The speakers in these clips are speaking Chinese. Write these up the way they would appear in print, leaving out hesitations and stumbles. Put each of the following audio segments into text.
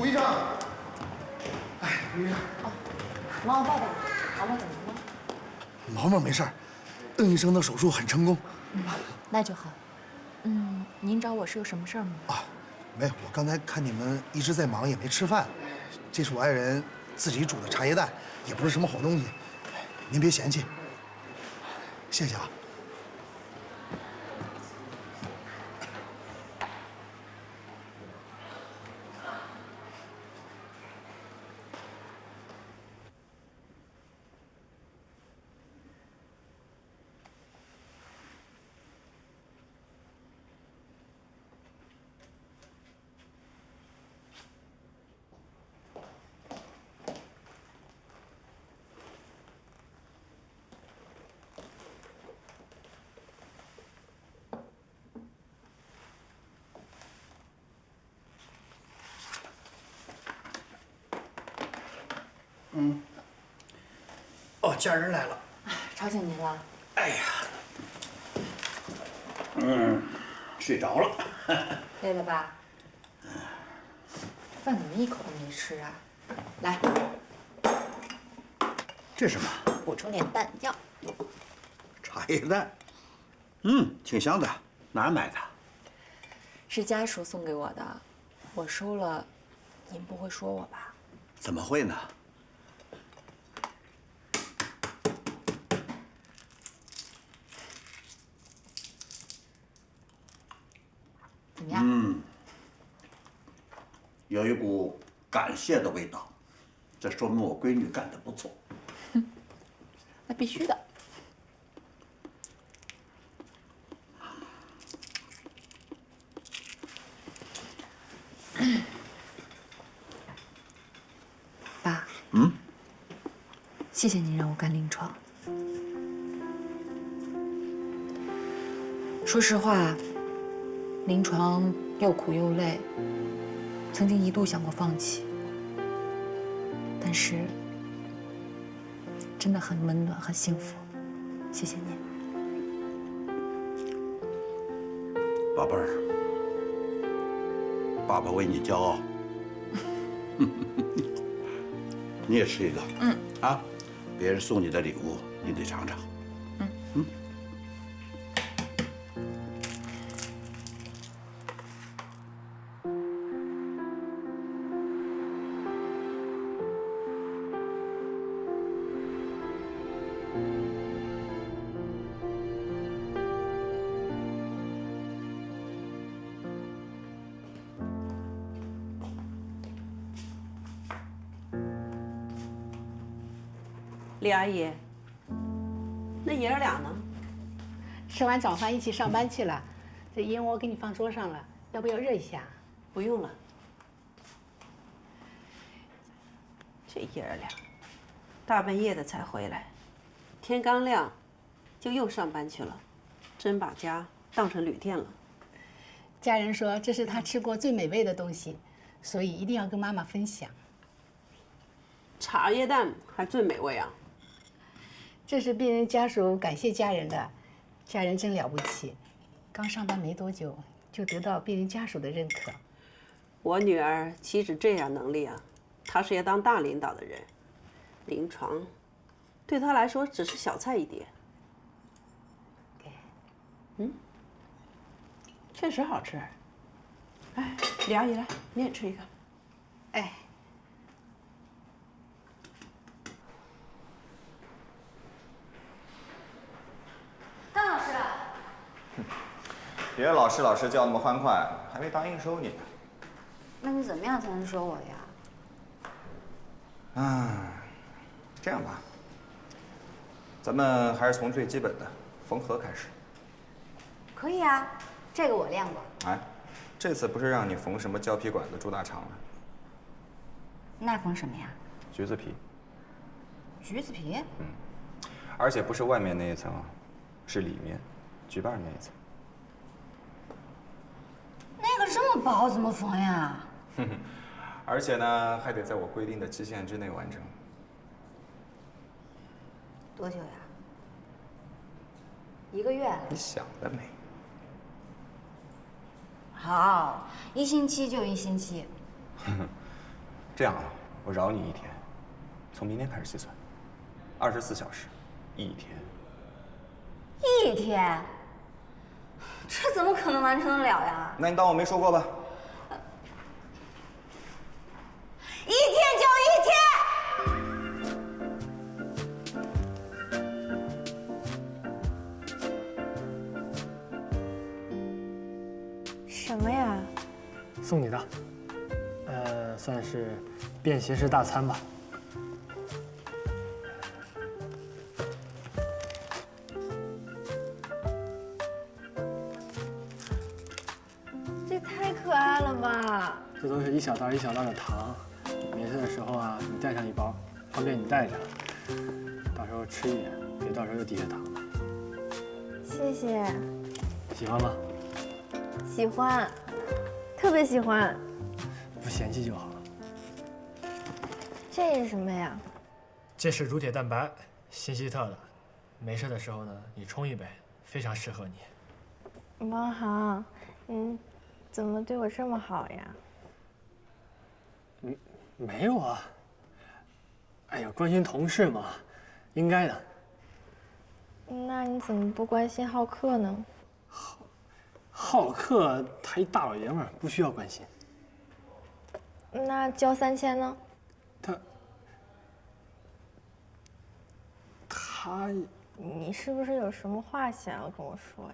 医生，哎，医生，毛毛抱抱我，毛毛怎么了？毛毛没事儿，邓医生的手术很成功。那就好。您找我是有什么事儿吗？啊，没有，我刚才看你们一直在忙，也没吃饭。这是我爱人自己煮的茶叶蛋，也不是什么好东西，您别嫌弃。谢谢啊。哦，家人来了。吵醒您了？哎呀，睡着了。累了吧？饭怎么一口都没吃啊？来，这是什么？补充点弹药。茶叶蛋。挺香的，哪儿买的？是家属送给我的，我收了，您不会说我吧？怎么会呢？怎么样？有一股感谢的味道，这说明我闺女干得不错。那必须的。爸。谢谢您让我干临床。说实话，临床又苦又累，曾经一度想过放弃，但是真的很温暖，很幸福。谢谢您，宝贝儿，爸爸为你骄傲。你也吃一个。啊，别人送你的礼物，你得尝尝。李阿姨，那爷儿俩呢？吃完早饭一起上班去了。这燕窝给你放桌上了，要不要热一下？不用了。这爷儿俩，大半夜的才回来，天刚亮，就又上班去了，真把家当成旅店了。家人说这是他吃过最美味的东西，所以一定要跟妈妈分享。茶叶蛋还最美味啊！这是病人家属感谢家人的，家人真了不起，刚上班没多久就得到病人家属的认可。我女儿岂止这样能力啊，她是要当大领导的人，临床对她来说只是小菜一碟。确实好吃。哎，李阿姨来，你也吃一个。哎，汤老师，别老师叫那么欢快，还没答应收你呢。那你怎么样才能收我呀？这样吧，咱们还是从最基本的缝合开始。可以啊，这个我练过。哎，这次不是让你缝什么胶皮管子、猪大肠了？那缝什么呀？橘子皮。橘子皮？而且不是外面那一层啊，是里面，橘瓣那一层。那个这么薄，怎么缝呀？而且呢，还得在我规定的期限之内完成。多久呀？1个月。你想得美！好，1星期就1星期。这样啊，我饶你1天，从明天开始计算，24小时，1天。1天？这怎么可能完成得了呀？那你当我没说过吧？ 1天就1天。什么呀？送你的，算是便携式大餐吧。这太可爱了吧！这都是一小袋一小袋的糖，没事的时候啊，你带上一包，方便你带着。到时候吃一点，别到时候又低血糖了。谢谢，喜欢吗？喜欢，特别喜欢。不嫌弃就好。这是什么呀？这是乳铁蛋白，新希特的。没事的时候呢，你冲一杯，非常适合你。王航，怎么对我这么好呀？没有啊。哎呀，关心同事嘛，应该的。那你怎么不关心浩克呢？浩克他一大老爷们儿，不需要关心。那交3000呢？他，你是不是有什么话想要跟我说呀？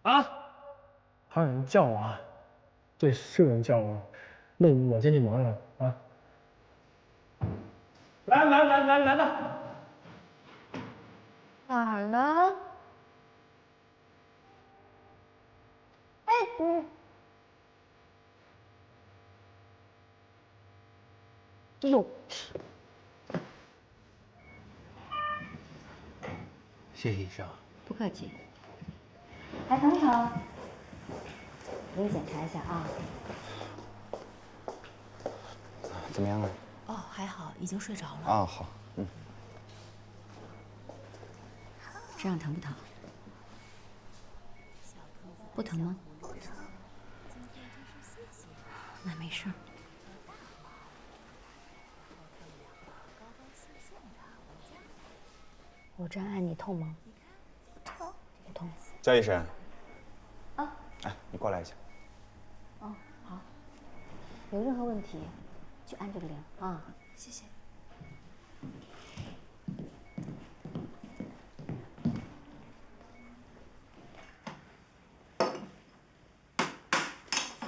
啊！还有人叫我啊？对，是有人叫我。那我先去忙了啊。来了。哪儿呢？哎，哟，谢谢医生。不客气。来，等等，给你检查一下啊。怎么样啊？哦，还好，已经睡着了。啊，好，这样疼不疼？不疼吗？那没事。我这样按你痛吗？痛。不痛。焦医生。啊。哎，你过来一下。哦，好。有任何问题，就按这个铃啊。谢谢。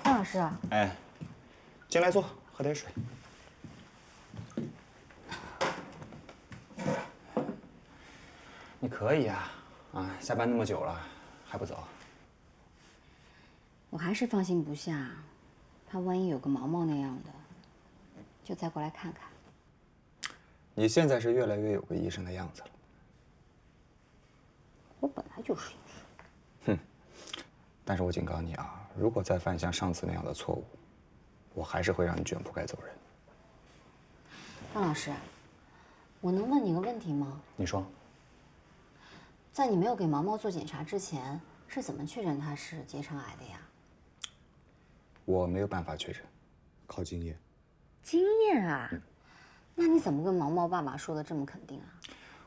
张老师。哎，进来坐，喝点水。你可以啊，下班那么久了还不走？我还是放心不下，怕万一有个毛毛那样的，就再过来看看。你现在是越来越有个医生的样子了。我本来就是医生。哼，但是我警告你啊，如果再犯像上次那样的错误，我还是会让你卷铺盖走人。张老师，我能问你个问题吗？你说。在你没有给毛毛做检查之前，是怎么确认他是结肠癌的呀？我没有办法确诊，靠经验。经验啊？那你怎么跟毛毛爸爸说的这么肯定啊？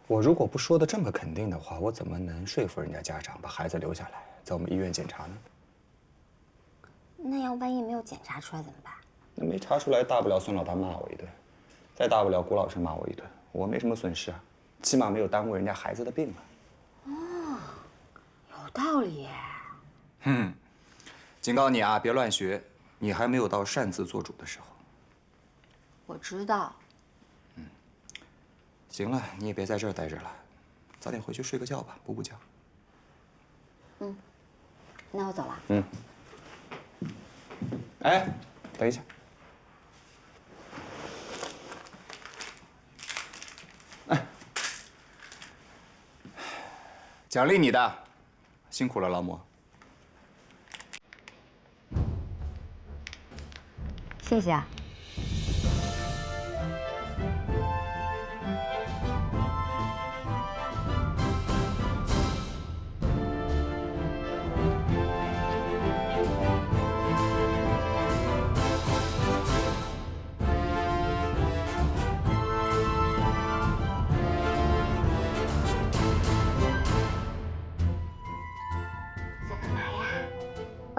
我如果不说的这么肯定的话，我怎么能说服人家家长把孩子留下来，在我们医院检查呢？那要万一没有检查出来怎么办？那没查出来，大不了孙老大骂我一顿，再大不了谷老师骂我一顿，我没什么损失啊，起码没有耽误人家孩子的病啊。哦，有道理耶。警告你啊，别乱学，你还没有到擅自做主的时候。我知道。行了，你也别在这儿待着了，早点回去睡个觉吧，补补觉。那我走了。哎，等一下。哎，奖励你的，辛苦了，劳模。谢谢啊。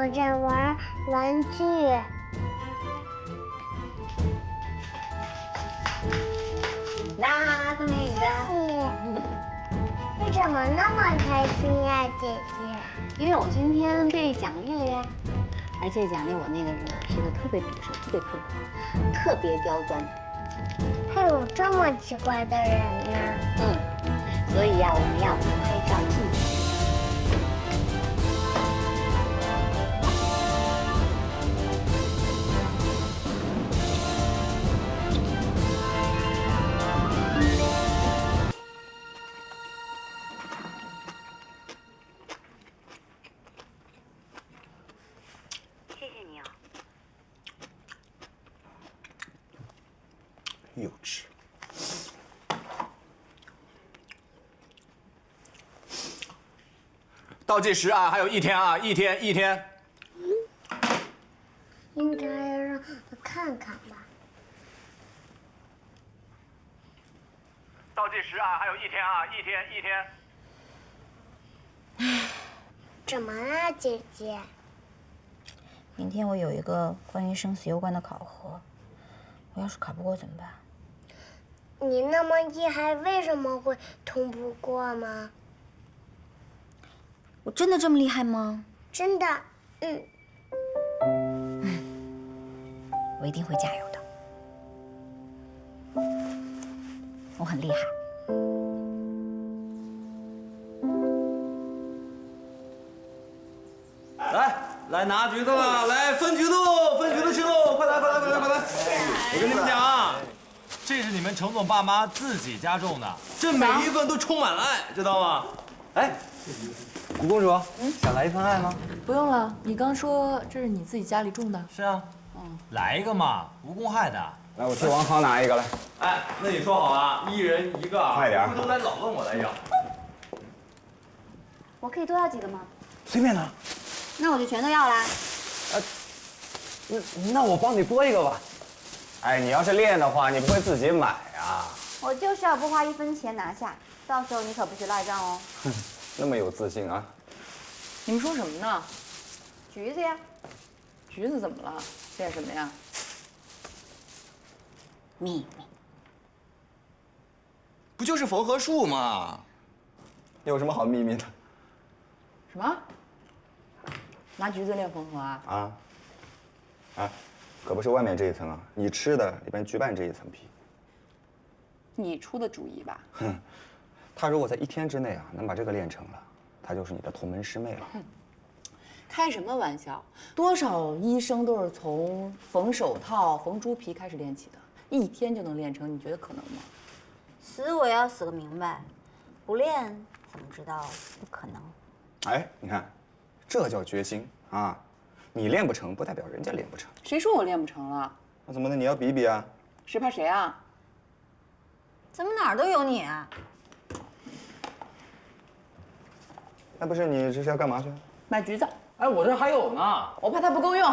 我在玩玩具。拉美的，你怎么那么开心呀，姐姐？因为我今天被奖励了呀，而且奖励我那个人是个特别比手、特别刻苦、特别刁钻。还有这么奇怪的人呢？所以呀，我们要拍照纪念。幼稚。倒计时啊，还有1天啊，一天。应该让我看看吧。倒计时啊，还有1天啊，一天。怎么了，姐姐？明天我有一个关于生死攸关的考核，我要是考不过怎么办？你那么厉害，为什么会通不过吗？我真的这么厉害吗？真的，我一定会加油的。我很厉害。来拿橘子了，来分橘子去喽！快来！我跟你们讲啊，这是你们程总爸妈自己家种的，这每一份都充满了爱，知道吗？哎，古公主，想来一份爱吗？不用了，你刚说这是你自己家里种的。是啊，来一个嘛，无公害的。来，我去王行拿一个来。哎，那你说好了，1人1个，快点，回头来老问我来要。我可以多要几个吗？随便拿。那我就全都要啦。那我帮你拨一个吧。哎，你要是练的话，你不会自己买啊？我就是要不花1分钱拿下，到时候你可不许赖账哦。哼，那么有自信啊？你们说什么呢？橘子呀，橘子怎么了？练什么呀？秘密。不就是缝合术吗？有什么好秘密的？什么？拿橘子练缝合啊？啊？哎，可不是外面这一层啊，你吃的里边橘瓣这一层皮。你出的主意吧？哼，他如果在1天之内啊能把这个练成了，她就是你的同门师妹了。开什么玩笑？多少医生都是从缝手套、缝猪皮开始练起的，1天就能练成，你觉得可能吗？死我也要死个明白，不练怎么知道不可能？哎，你看，这叫决心啊！你练不成，不代表人家练不成。谁说我练不成了？那怎么的？你要比比啊！谁怕谁啊？怎么哪儿都有你啊？那不是你这是要干嘛去？买橘子。哎，我这还有呢。我怕它不够用。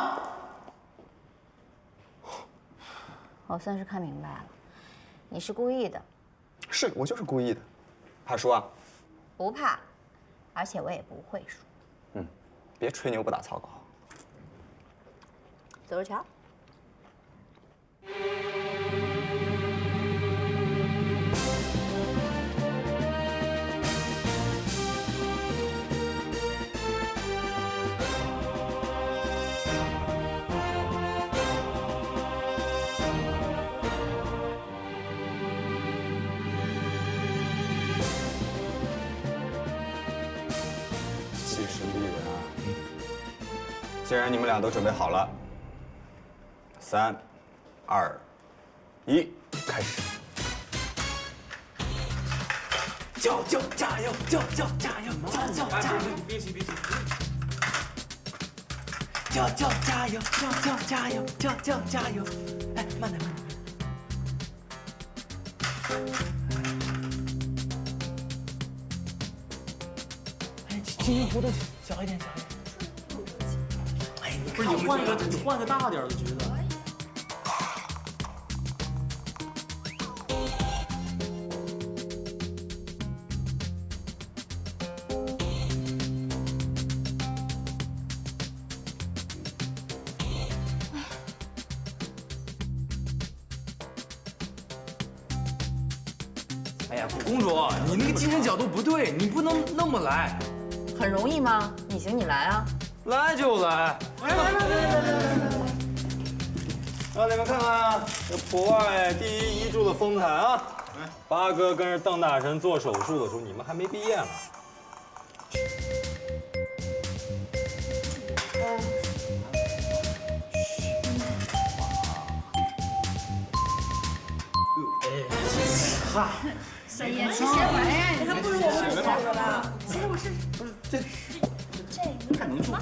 我算是看明白了，你是故意的。是我就是故意的，怕输啊？不怕，而且我也不会输。别吹牛不打草稿。走着瞧。气势逼人啊！既然你们俩都准备好了，3、2、1，开始！叫加油！叫加油！叫加油！别急！叫加油！叫加油！叫加油！哎，慢点。哎，今天弧度小一点。哎，不是你换个大点的橘子。哎呀，古公主，你那个精神角度不对，你不能那么来。很容易吗？你行你来啊！来就来。来，让你们看看这普外第一遗嘱的风采啊！八哥跟着邓大神做手术的时候，你们还没毕业呢。哈，哎呀，这些玩意儿，还不如我们家的呢。其实我是不是这你看能住？啊！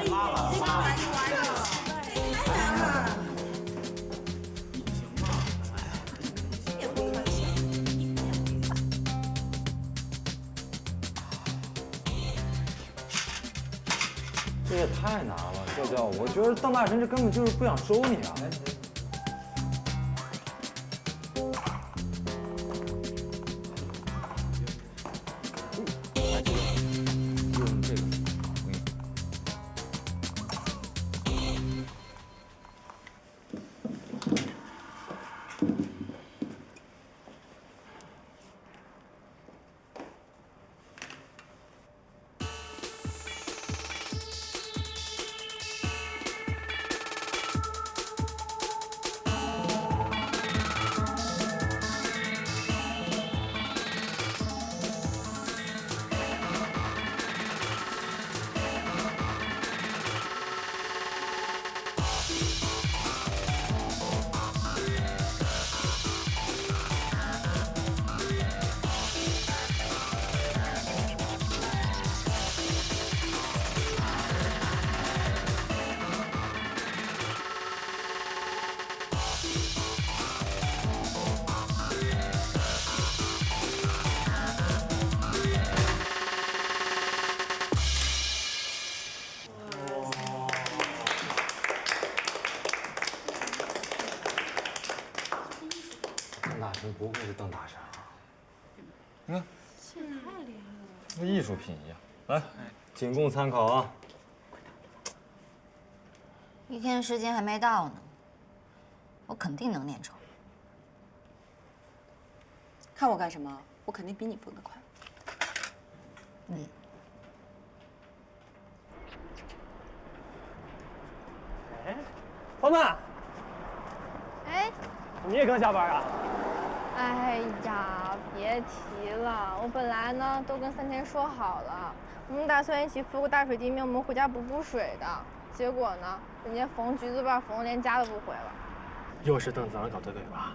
拉了，拉了。这也太难了，娇娇，我觉得邓大神这根本就是不想收你啊！用这个，邓大神不愧是邓大神啊！你看，这太厉害了，跟艺术品一样。来，仅供参考啊。一天时间还没到呢，我肯定能练成。看我干什么？我肯定比你蹦得快。你哎，黄曼，哎，你也刚下班啊？哎呀，别提了，我本来呢都跟3天说好了，我们打算一起敷个大水地面膜回家补水的。结果呢，人家缝橘子瓣缝得连家都不回了。又是邓子昂搞对鬼吧？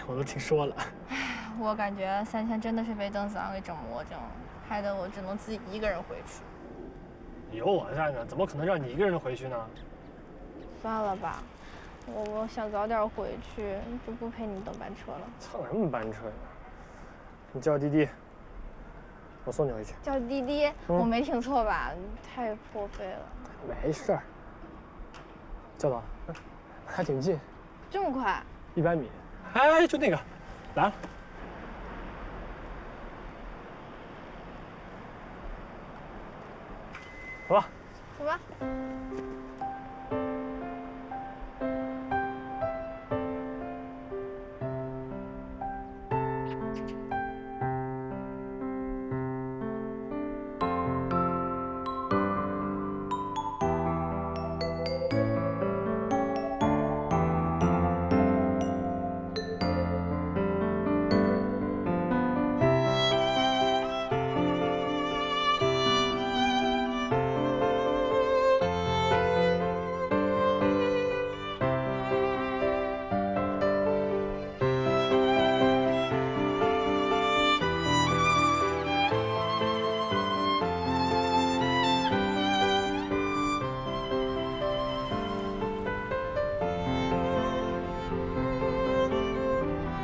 我都听说了。唉，我感觉3天真的是被邓子昂给整魔怔了，害得我只能自己一个人回去。有我在呢，怎么可能让你一个人回去呢？算了吧，我想早点回去，就不陪你等班车了。蹭什么班车呀？你叫滴滴，我送你回去。叫滴滴，我没听错吧？太破费了。没事儿，叫到了，还挺近。这么快？100米。哎，就那个，来了。走吧。走吧。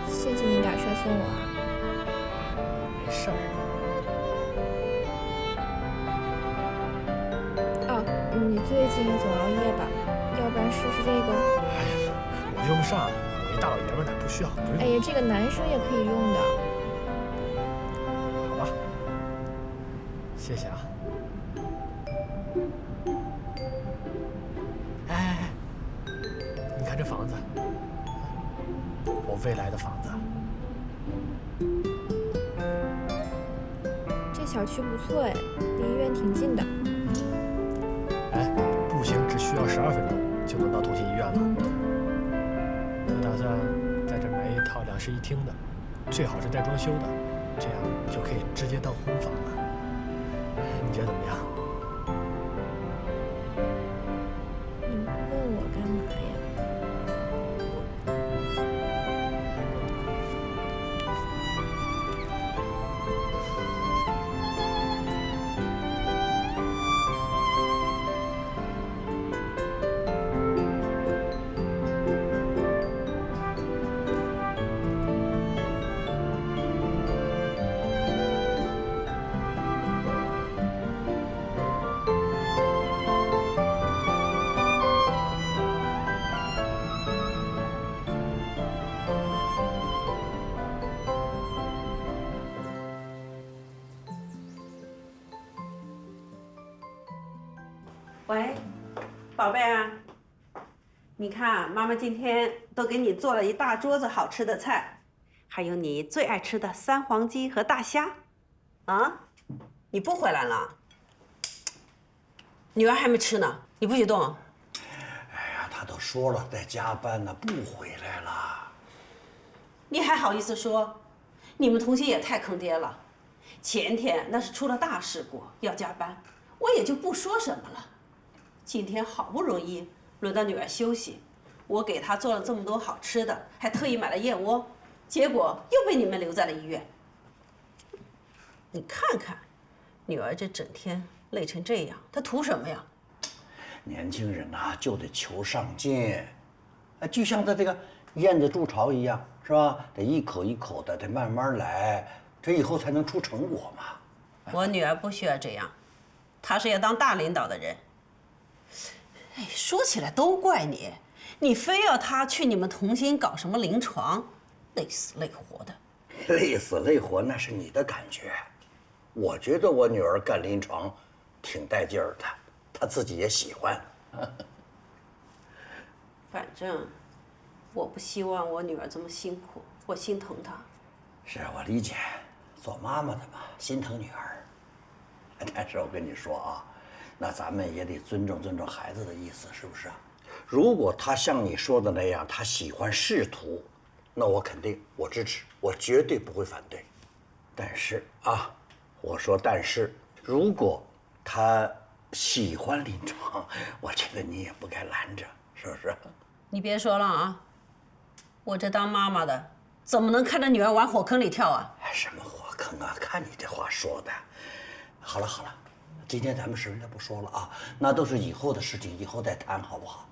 谢谢你打车送我啊。没事儿。哦，你最近总熬夜吧？要不然试试这个。哎用不上，我一大老爷们儿不需要，不用。哎呀，这个男生也可以用的。好吧，谢谢啊。哎，你看这房子，我未来的房子。这小区不错哎，离医院挺近的。哎，步行只需要12分钟就能到同心医院了。我打算在这买一套2室1厅的，最好是带装修的，这样就可以直接当婚房了。你觉得怎么样？你问我干嘛呀？喂，宝贝啊，你看妈妈今天都给你做了一大桌子好吃的菜，还有你最爱吃的3黄鸡和大虾。啊，你不回来了？女儿还没吃呢，你不许动。哎呀，他都说了在加班呢，不回来了。你还好意思说？你们同心也太坑爹了。前天那是出了大事故，要加班，我也就不说什么了。今天好不容易轮到女儿休息，我给她做了这么多好吃的，还特意买了燕窝，结果又被你们留在了医院。你看看，女儿这整天累成这样，她图什么呀？年轻人呐，就得求上进，就像这个燕子筑巢一样，是吧？得一口一口的，得慢慢来，这以后才能出成果嘛。我女儿不需要这样，她是要当大领导的人。哎，说起来都怪你，你非要她去你们同心搞什么临床，累死累活的。累死累活那是你的感觉，我觉得我女儿干临床挺带劲儿的，她自己也喜欢。反正我不希望我女儿这么辛苦，我心疼她。是我理解，做妈妈的嘛，心疼女儿。但是我跟你说啊，那咱们也得尊重尊重孩子的意思，是不是啊？如果她像你说的那样，她喜欢仕途，那我肯定我支持，我绝对不会反对。但是啊，我说但是，如果她喜欢临床，我觉得你也不该拦着，是不是？你别说了啊，我这当妈妈的怎么能看着女儿往火坑里跳啊？什么火坑啊？看你这话说的。好了好了，今天咱们实在不说了啊，那都是以后的事情，以后再谈，好不好？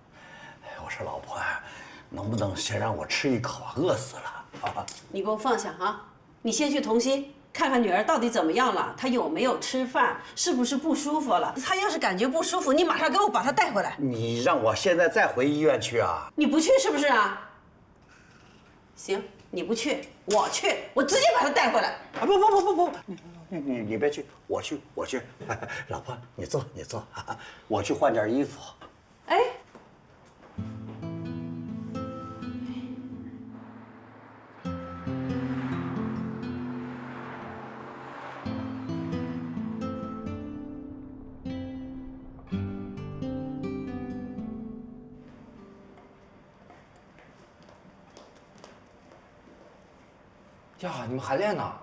哎，我说老婆啊，能不能先让我吃一口啊？饿死了啊！你给我放下啊！你先去同心看看女儿到底怎么样了，她有没有吃饭，是不是不舒服了？她要是感觉不舒服，你马上给我把她带回来。你让我现在再回医院去啊？你不去是不是啊？行，你不去，我去，我直接把她带回来。啊不，你别去，我去。老婆，你坐，我去换件衣服。哎。呀，你们还练呢？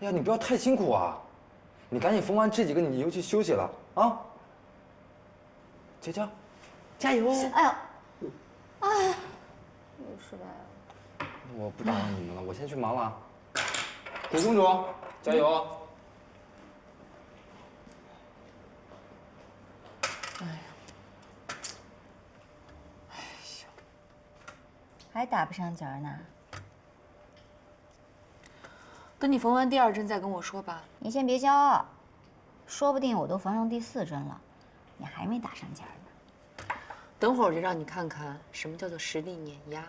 哎呀，你不要太辛苦啊！你赶紧缝完这几个，你就去休息了啊！娇娇，加油！哎呦，哎，又失败了。我不打扰你们了，我先去忙了啊。鬼公主，加油！哎呀，还打不上结呢。等你缝完第2针再跟我说吧。你先别骄傲，说不定我都缝上第4针了，你还没打上结呢。等会儿我就让你看看什么叫做实力碾压。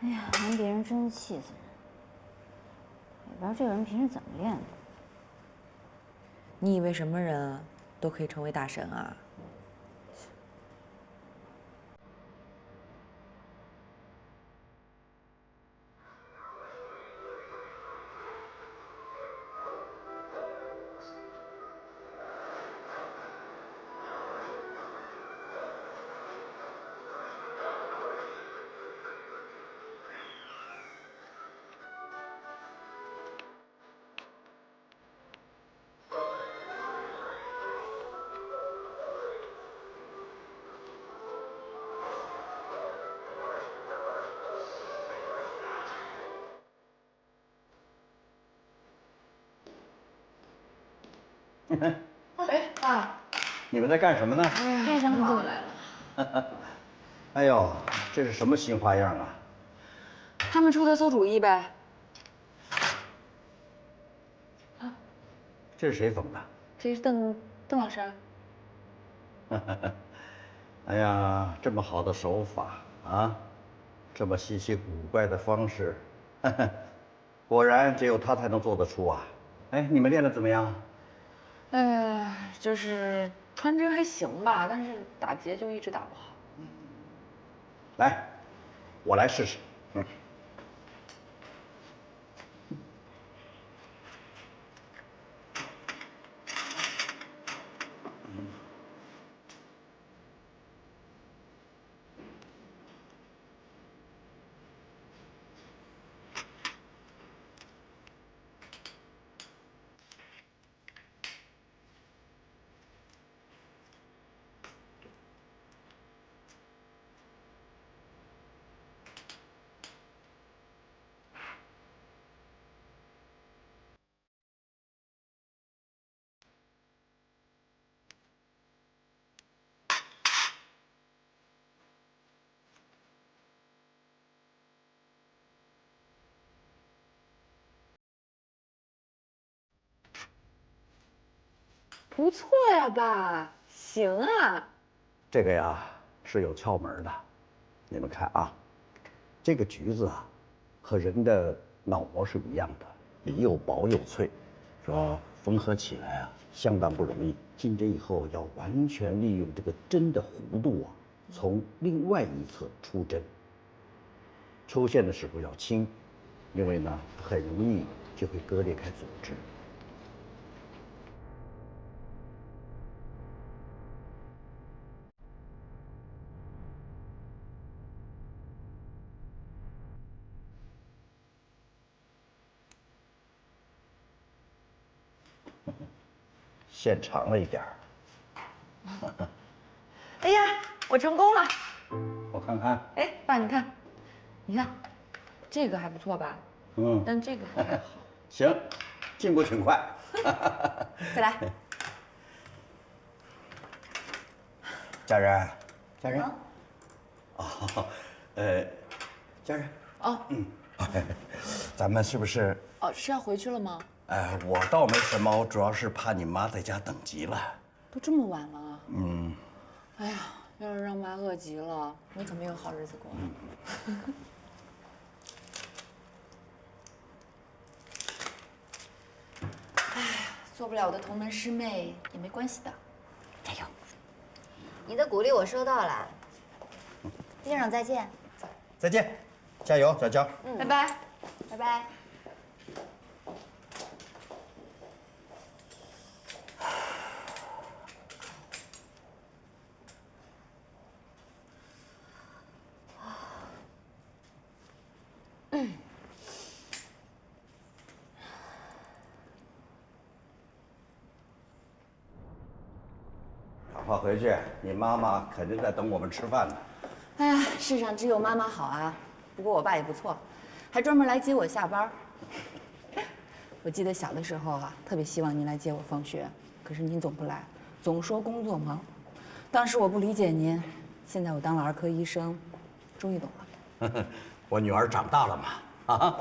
哎呀，玩别人真气死人！也不知道这个人平时怎么练的。你以为什么人都可以成为大神啊？哎，爸，你们在干什么呢？练声好来了。哎呦，这是什么新花样啊？他们出的馊主意呗。这是谁缝的？这是邓老师。哎呀，这么好的手法啊，这么稀奇古怪的方式，果然只有他才能做得出啊！哎，你们练得怎么样？就是穿针还行吧，但是打结就一直打不好。来，我来试试。不错呀，爸，行啊。这个呀是有窍门的，你们看啊，这个橘子啊，和人的脑膜是一样的，又薄又脆，说缝合起来啊相当不容易。进针以后要完全利用这个针的弧度啊，从另外一侧出针。出线的时候要轻，因为呢很容易就会割裂开组织。线长了一点儿。哎呀，我成功了！我看看。哎，爸，你看，你看，这个还不错吧？嗯。但这个不太好。行，进步挺快。再来。家人，家人。哦，家人。哦。咱们是不是？哦，是要回去了吗？我倒没什么，我主要是怕你妈在家等急了。都这么晚了。嗯。哎呀，要是让妈饿急了，我可没有好日子过。哎呀，做不了我的同门师妹也没关系的，加油！你的鼓励我收到了，院长再见。再见，加油，小娇。拜拜，拜拜。赶快回去，你妈妈肯定在等我们吃饭呢。哎呀，世上只有妈妈好啊！不过我爸也不错，还专门来接我下班。我记得小的时候啊，特别希望您来接我放学，可是您总不来，总说工作忙。当时我不理解您，现在我当了儿科医生，终于懂了。我女儿长大了嘛，啊！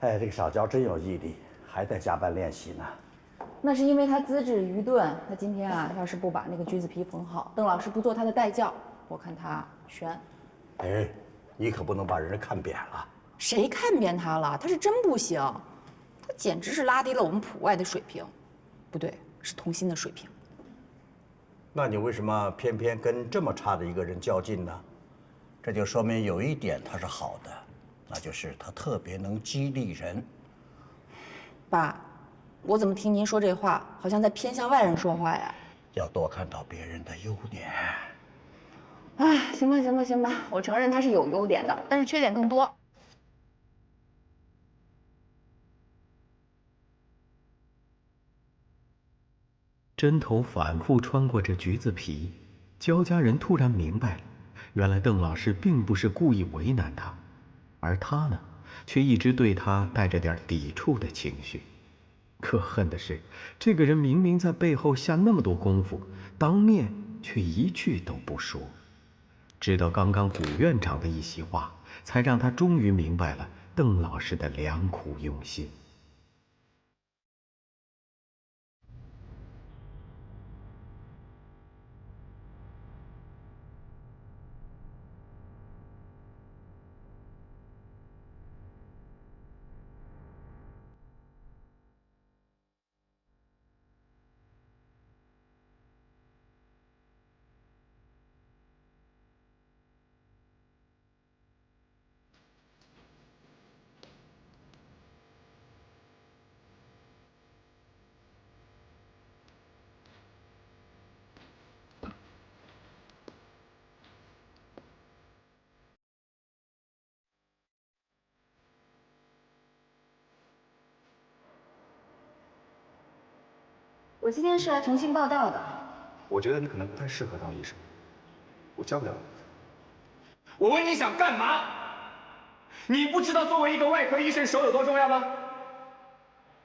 哎，这个小娇真有毅力，还在加班练习呢。那是因为他资质愚钝。他今天啊，要是不把那个橘子皮缝好，邓老师不做他的代教，我看他悬。哎，你可不能把人看扁了。谁看扁他了？他是真不行，他简直是拉低了我们普外的水平，不对，是童心的水平。那你为什么偏偏跟这么差的一个人较劲呢？这就说明有一点他是好的，那就是他特别能激励人。爸，我怎么听您说这话，好像在偏向外人说话呀？要多看到别人的优点。哎，行吧，行吧，行吧，我承认他是有优点的，但是缺点更多。针头反复穿过这橘子皮，焦家人突然明白了，原来邓老师并不是故意为难他，而他呢，却一直对他带着点抵触的情绪。可恨的是，这个人明明在背后下那么多功夫，当面却一句都不说。直到刚刚古院长的一席话，才让他终于明白了邓老师的良苦用心。我今天是来重新报道的。我觉得你可能不太适合当医生，我教不了你。我问你想干嘛？你不知道作为一个外科医生手有多重要吗？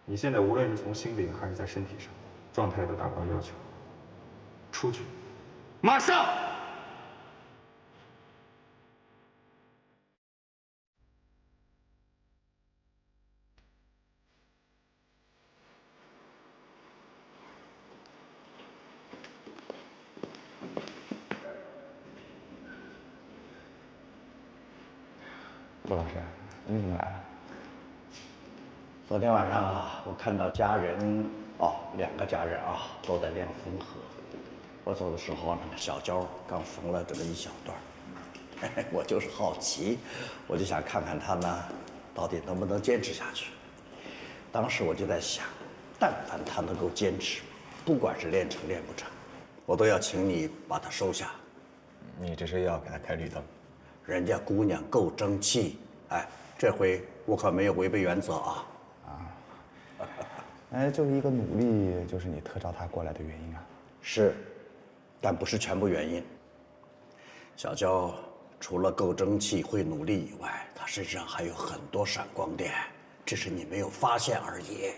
你现在无论是从心理还是在身体上，状态都达不到要求。出去，马上！陆老师，你怎么来了？昨天晚上啊，我看到家人2个家人啊都在练缝合。我走的时候，那个小娇刚缝了这么一小段，我就是好奇，我就想看看她呢，到底能不能坚持下去。当时我就在想，但凡她能够坚持，不管是练成练不成，我都要请你把她收下。你这是要给她开绿灯？人家姑娘够争气，哎，这回我可没有违背原则啊！哎，就是一个努力，就是你特招她过来的原因啊？是，但不是全部原因。小娇除了够争气、会努力以外，她身上还有很多闪光点，只是你没有发现而已。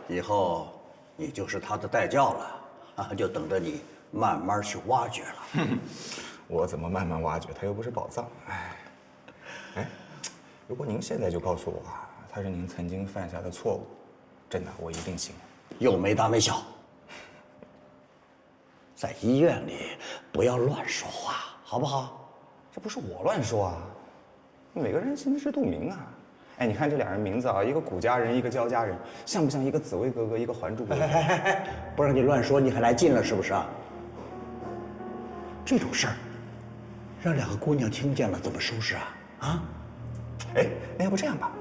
以后你就是她的代教了，就等着你慢慢去挖掘了。我怎么慢慢挖掘？它又不是宝藏。哎，如果您现在就告诉我，它是您曾经犯下的错误，真的，我一定信。又没大没小，在医院里不要乱说话，好不好？这不是我乱说啊，每个人心知肚明啊。哎，你看这2人名字啊，一个谷家人，一个焦家人，像不像一个紫薇哥哥，一个还珠格格？不让你乱说，你还来劲了是不是啊？这种事儿，让2个姑娘听见了怎么收拾啊？啊？哎，那要不这样吧，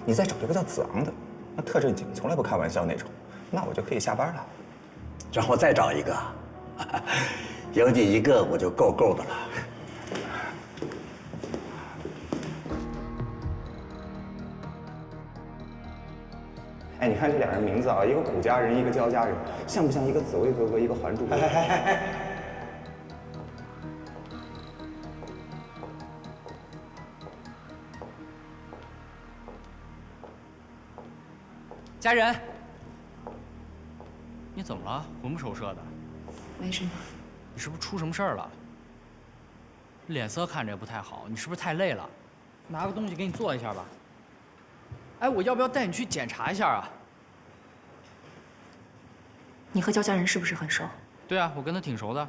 你再找一个叫子昂的，那特正经，从来不开玩笑那种，那我就可以下班了。让我再找一个，有你一个我就够够的了。哎，你看这2人名字啊，一个谷家人，一个焦家人，像不像一个紫薇哥哥，一个还珠格格？家人，你怎么了？魂不守舍的。没什么。你是不是出什么事儿了？脸色看着也不太好，你是不是太累了？拿个东西给你坐一下吧。哎，我要不要带你去检查一下啊？你和焦家人是不是很熟？对啊，我跟他挺熟的。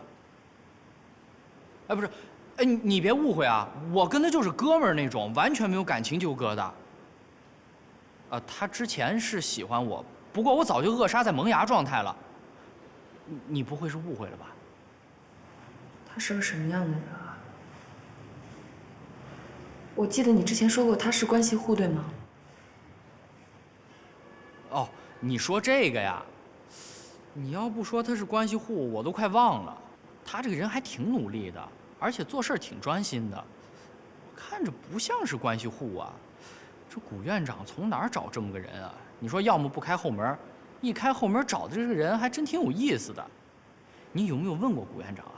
哎，不是，哎，你别误会啊，我跟他就是哥们儿那种，完全没有感情纠葛的。他之前是喜欢我，不过我早就扼杀在萌芽状态了。你不会是误会了吧？他是个什么样的人啊？我记得你之前说过他是关系户，对吗？哦，你说这个呀？你要不说他是关系户，我都快忘了。他这个人还挺努力的，而且做事挺专心的，我看着不像是关系户啊。这古院长从哪儿找这么个人啊？你说要么不开后门，一开后门找的这个人还真挺有意思的。你有没有问过古院长啊？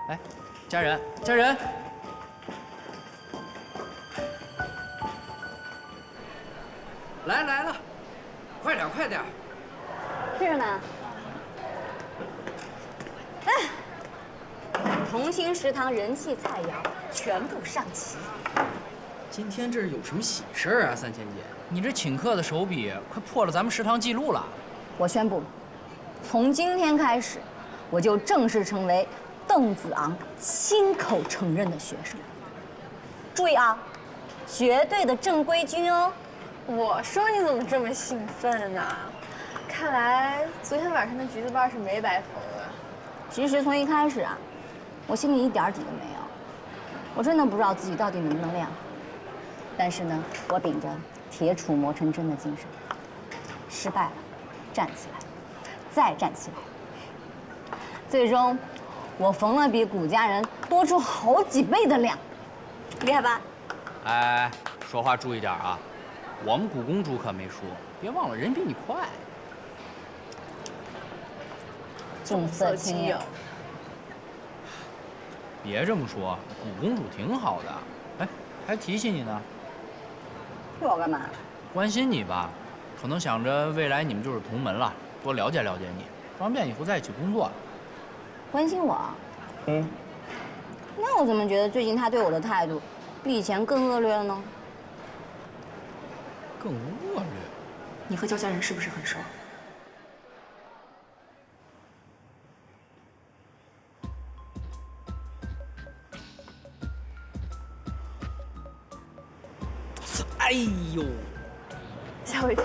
哎，家人，家人，来了，快点，快点！是呢。哎，同心食堂人气菜肴全部上齐。今天这是有什么喜事儿啊，三千姐？你这请客的手笔快破了咱们食堂记录了。我宣布，从今天开始，我就正式成为邓子昂亲口承认的学生。注意啊，绝对的正规军哦。我说你怎么这么兴奋呢？看来昨天晚上的橘子瓣是没白缝啊。其实从一开始啊，我心里一点底都没有，我真的不知道自己到底能不能亮。但是呢，我秉着铁杵磨成针的精神，失败了，站起来，再站起来，最终我缝了比古家人多出好几倍的量，厉害吧？哎，说话注意点啊！我们古公主可没输，别忘了人比你快。重色轻友。别这么说，古公主挺好的。哎，还提起你呢。对我干嘛？关心你吧，可能想着未来你们就是同门了，多了解了解你，方便以后在一起工作。关心我？嗯。那我怎么觉得最近他对我的态度比以前更恶劣了呢？更恶劣？你和焦家人是不是很熟？哎呦，吓我一跳！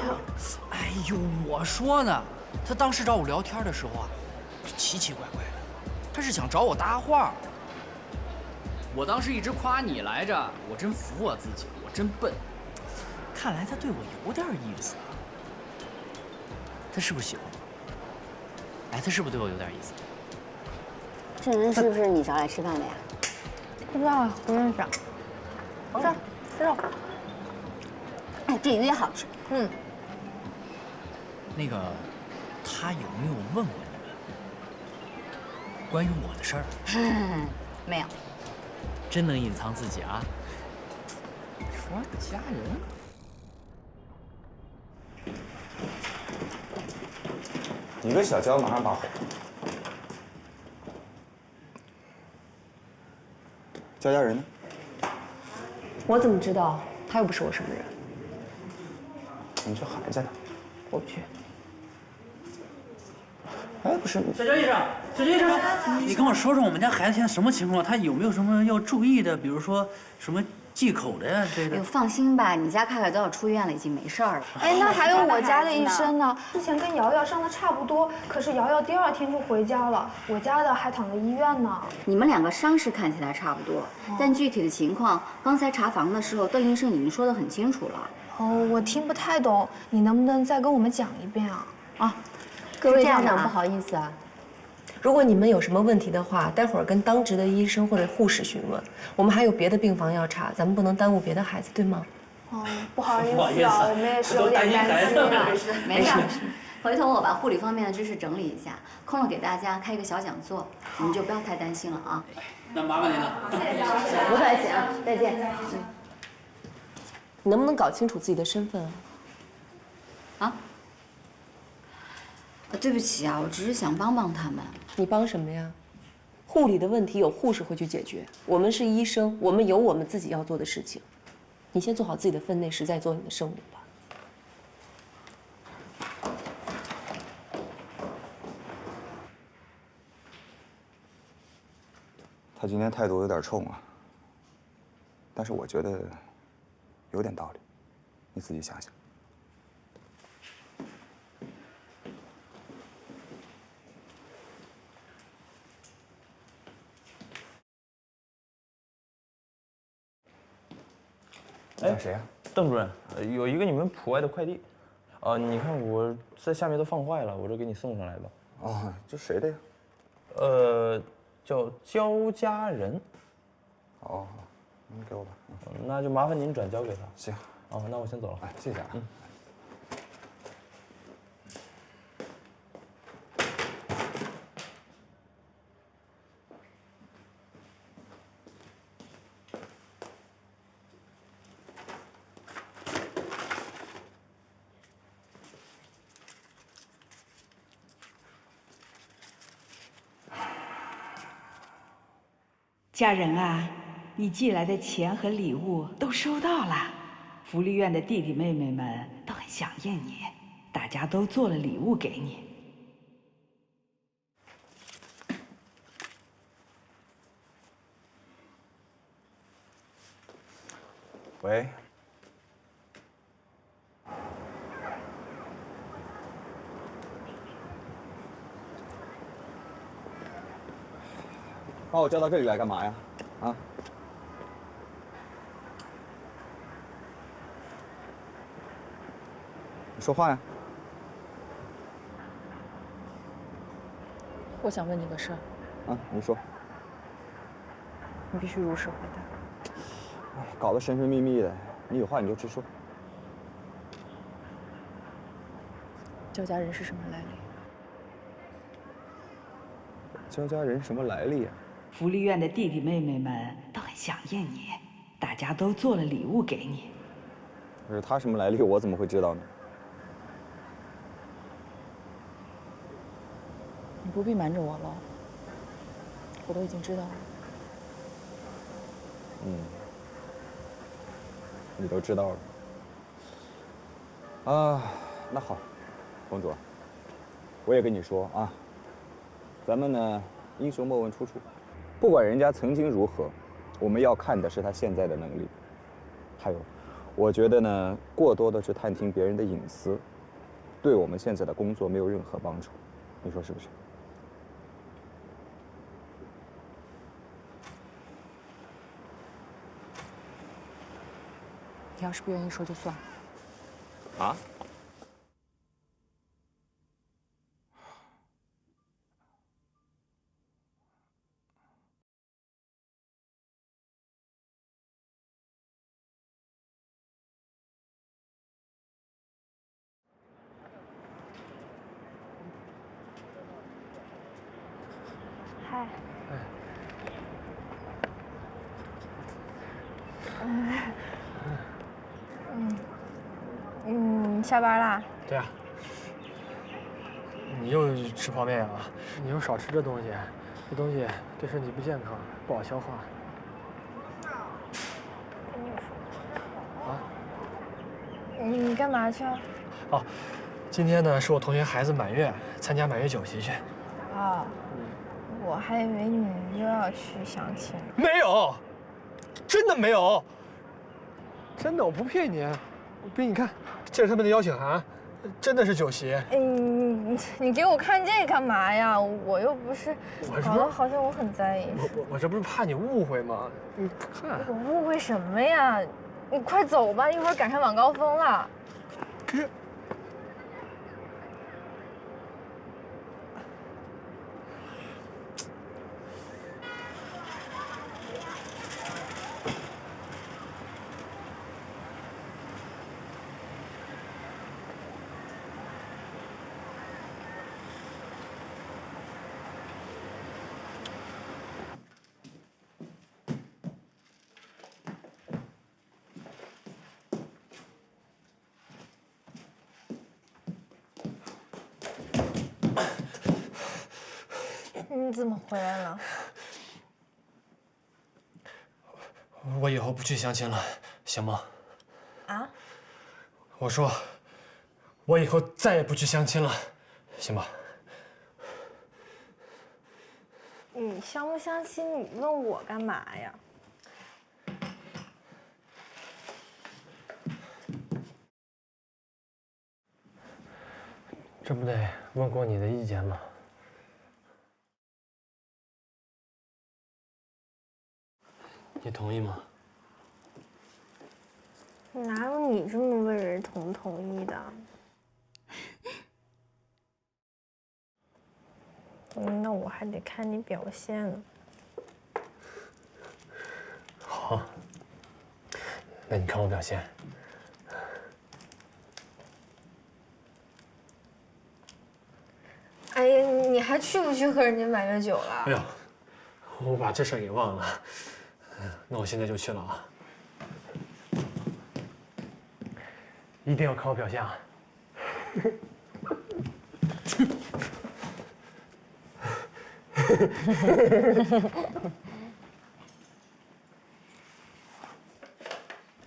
哎呦，我说呢，他当时找我聊天的时候啊，奇奇怪怪的，他是想找我搭话。我当时一直夸你来着，我真服我自己，我真笨。看来他对我有点意思。他是不是喜欢我？哎，他是不是对我有点意思？这人是不是你找来吃饭的呀？不知道啊，不认识。这儿，吃肉。哎，这鱼也好吃。嗯。那个，他有没有问过你们关于我的事儿？没有。真能隐藏自己啊！说家人。你跟小娇马上把火。焦家人呢？我怎么知道？他又不是我什么人。你这孩子呢？我不去。哎，不是，小焦医生，小焦医生，你跟我说说我们家孩子现在什么情况？他有没有什么要注意的？比如说什么忌口的呀之类的？哎呦，放心吧，你家凯凯都要出院了，已经没事儿了。哎，那还有我家的医生呢？之前跟瑶瑶上的差不多，可是瑶瑶第2天就回家了，我家的还躺在医院呢。你们2个伤势看起来差不多，但具体的情况，刚才查房的时候，邓医生已经说得很清楚了。哦，我听不太懂，你能不能再跟我们讲一遍啊？啊。各位家长，不好意思啊，如果你们有什么问题的话，待会儿跟当值的医生或者护士询问。我们还有别的病房要查，咱们不能耽误别的孩子，对吗？哦，不好意思啊，我们也是有点担心啊。没事，回头我把护理方面的知识整理一下，空了给大家开一个小讲座，你们就不要太担心了啊。那麻烦您了。谢谢张老师，不客气啊，再见。你能不能搞清楚自己的身份啊？啊？对不起啊，我只是想帮帮他们。你帮什么呀？护理的问题有护士会去解决，我们是医生，我们有我们自己要做的事情。你先做好自己的分内，实在做你的生母吧。他今天态度有点冲啊，但是我觉得有点道理，你自己想想。哎，谁呀？邓主任，有一个你们普外的快递，你看我在下面都放坏了，我这给你送上来吧。哦，这谁的呀？叫焦家人。哦，你给我吧。那就麻烦您转交给他。行。哦，那我先走了。哎，谢谢啊。嗯。家人啊，你寄来的钱和礼物都收到了，福利院的弟弟妹妹们都很想念你，大家都做了礼物给你。喂。把我叫到这里来干嘛呀？啊？你说话呀！我想问你个事儿。啊，你说。你必须如实回答。哎，搞得神神秘秘的，你有话你就直说。焦家人是什么来历？焦家人什么来历啊？福利院的弟弟妹妹们都很想念你，大家都做了礼物给你。可是他什么来历，我怎么会知道呢？你不必瞒着我了，我都已经知道了。嗯，你都知道了。啊，那好，公主，我也跟你说啊，咱们呢，英雄莫问出处，不管人家曾经如何，我们要看的是他现在的能力。还有，我觉得呢，过多的去探听别人的隐私，对我们现在的工作没有任何帮助，你说是不是？你要是不愿意说就算了。啊？嗨。你下班啦？对啊。你又吃泡面啊？你又少吃这东西，这东西对身体不健康，不好消化。跟你说。啊？你干嘛去啊？哦，今天呢是我同学孩子满月，参加满月酒席去。啊。我还以为你又要去相亲。没有，真的没有。真的，我不骗你。给你看，这是他们的邀请函，真的是酒席。你给我看这干嘛呀？我又不是，搞得好像我很在意。我这不是怕你误会吗？你看。我误会什么呀？你快走吧，一会儿赶上晚高峰了。可是。你怎么回来了？我以后不去相亲了，行吗？啊？我说，我以后再也不去相亲了，行吧？你相不相亲？你问我干嘛呀？这不得问过你的意见吗？你同意吗？哪有你这么问人同不同意的？那我还得看你表现呢。好，那你看我表现。哎呀，你还去不去喝人家满月酒了？哎呦，我把这事儿给忘了。那我现在就去了啊！一定要看我表现啊！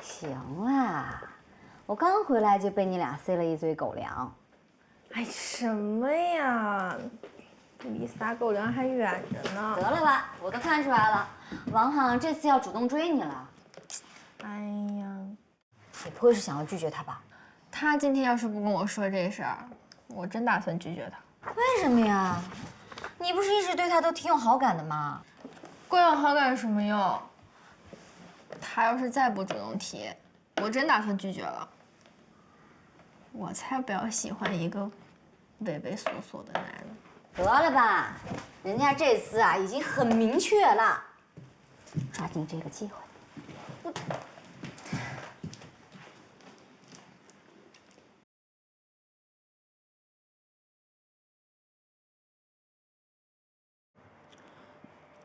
行啦，我刚回来就被你俩塞了一嘴狗粮。哎，什么呀？离撒狗粮还远着呢。得了吧，我都看出来了，王航这次要主动追你了。哎呀，你不会是想要拒绝他吧？他今天要是不跟我说这事儿，我真打算拒绝他。为什么呀？你不是一直对他都挺有好感的吗？光有好感有什么用？他要是再不主动提，我真打算拒绝了。我才不要喜欢一个畏畏缩缩的男人。得了吧，人家这次啊已经很明确了，抓紧这个机会。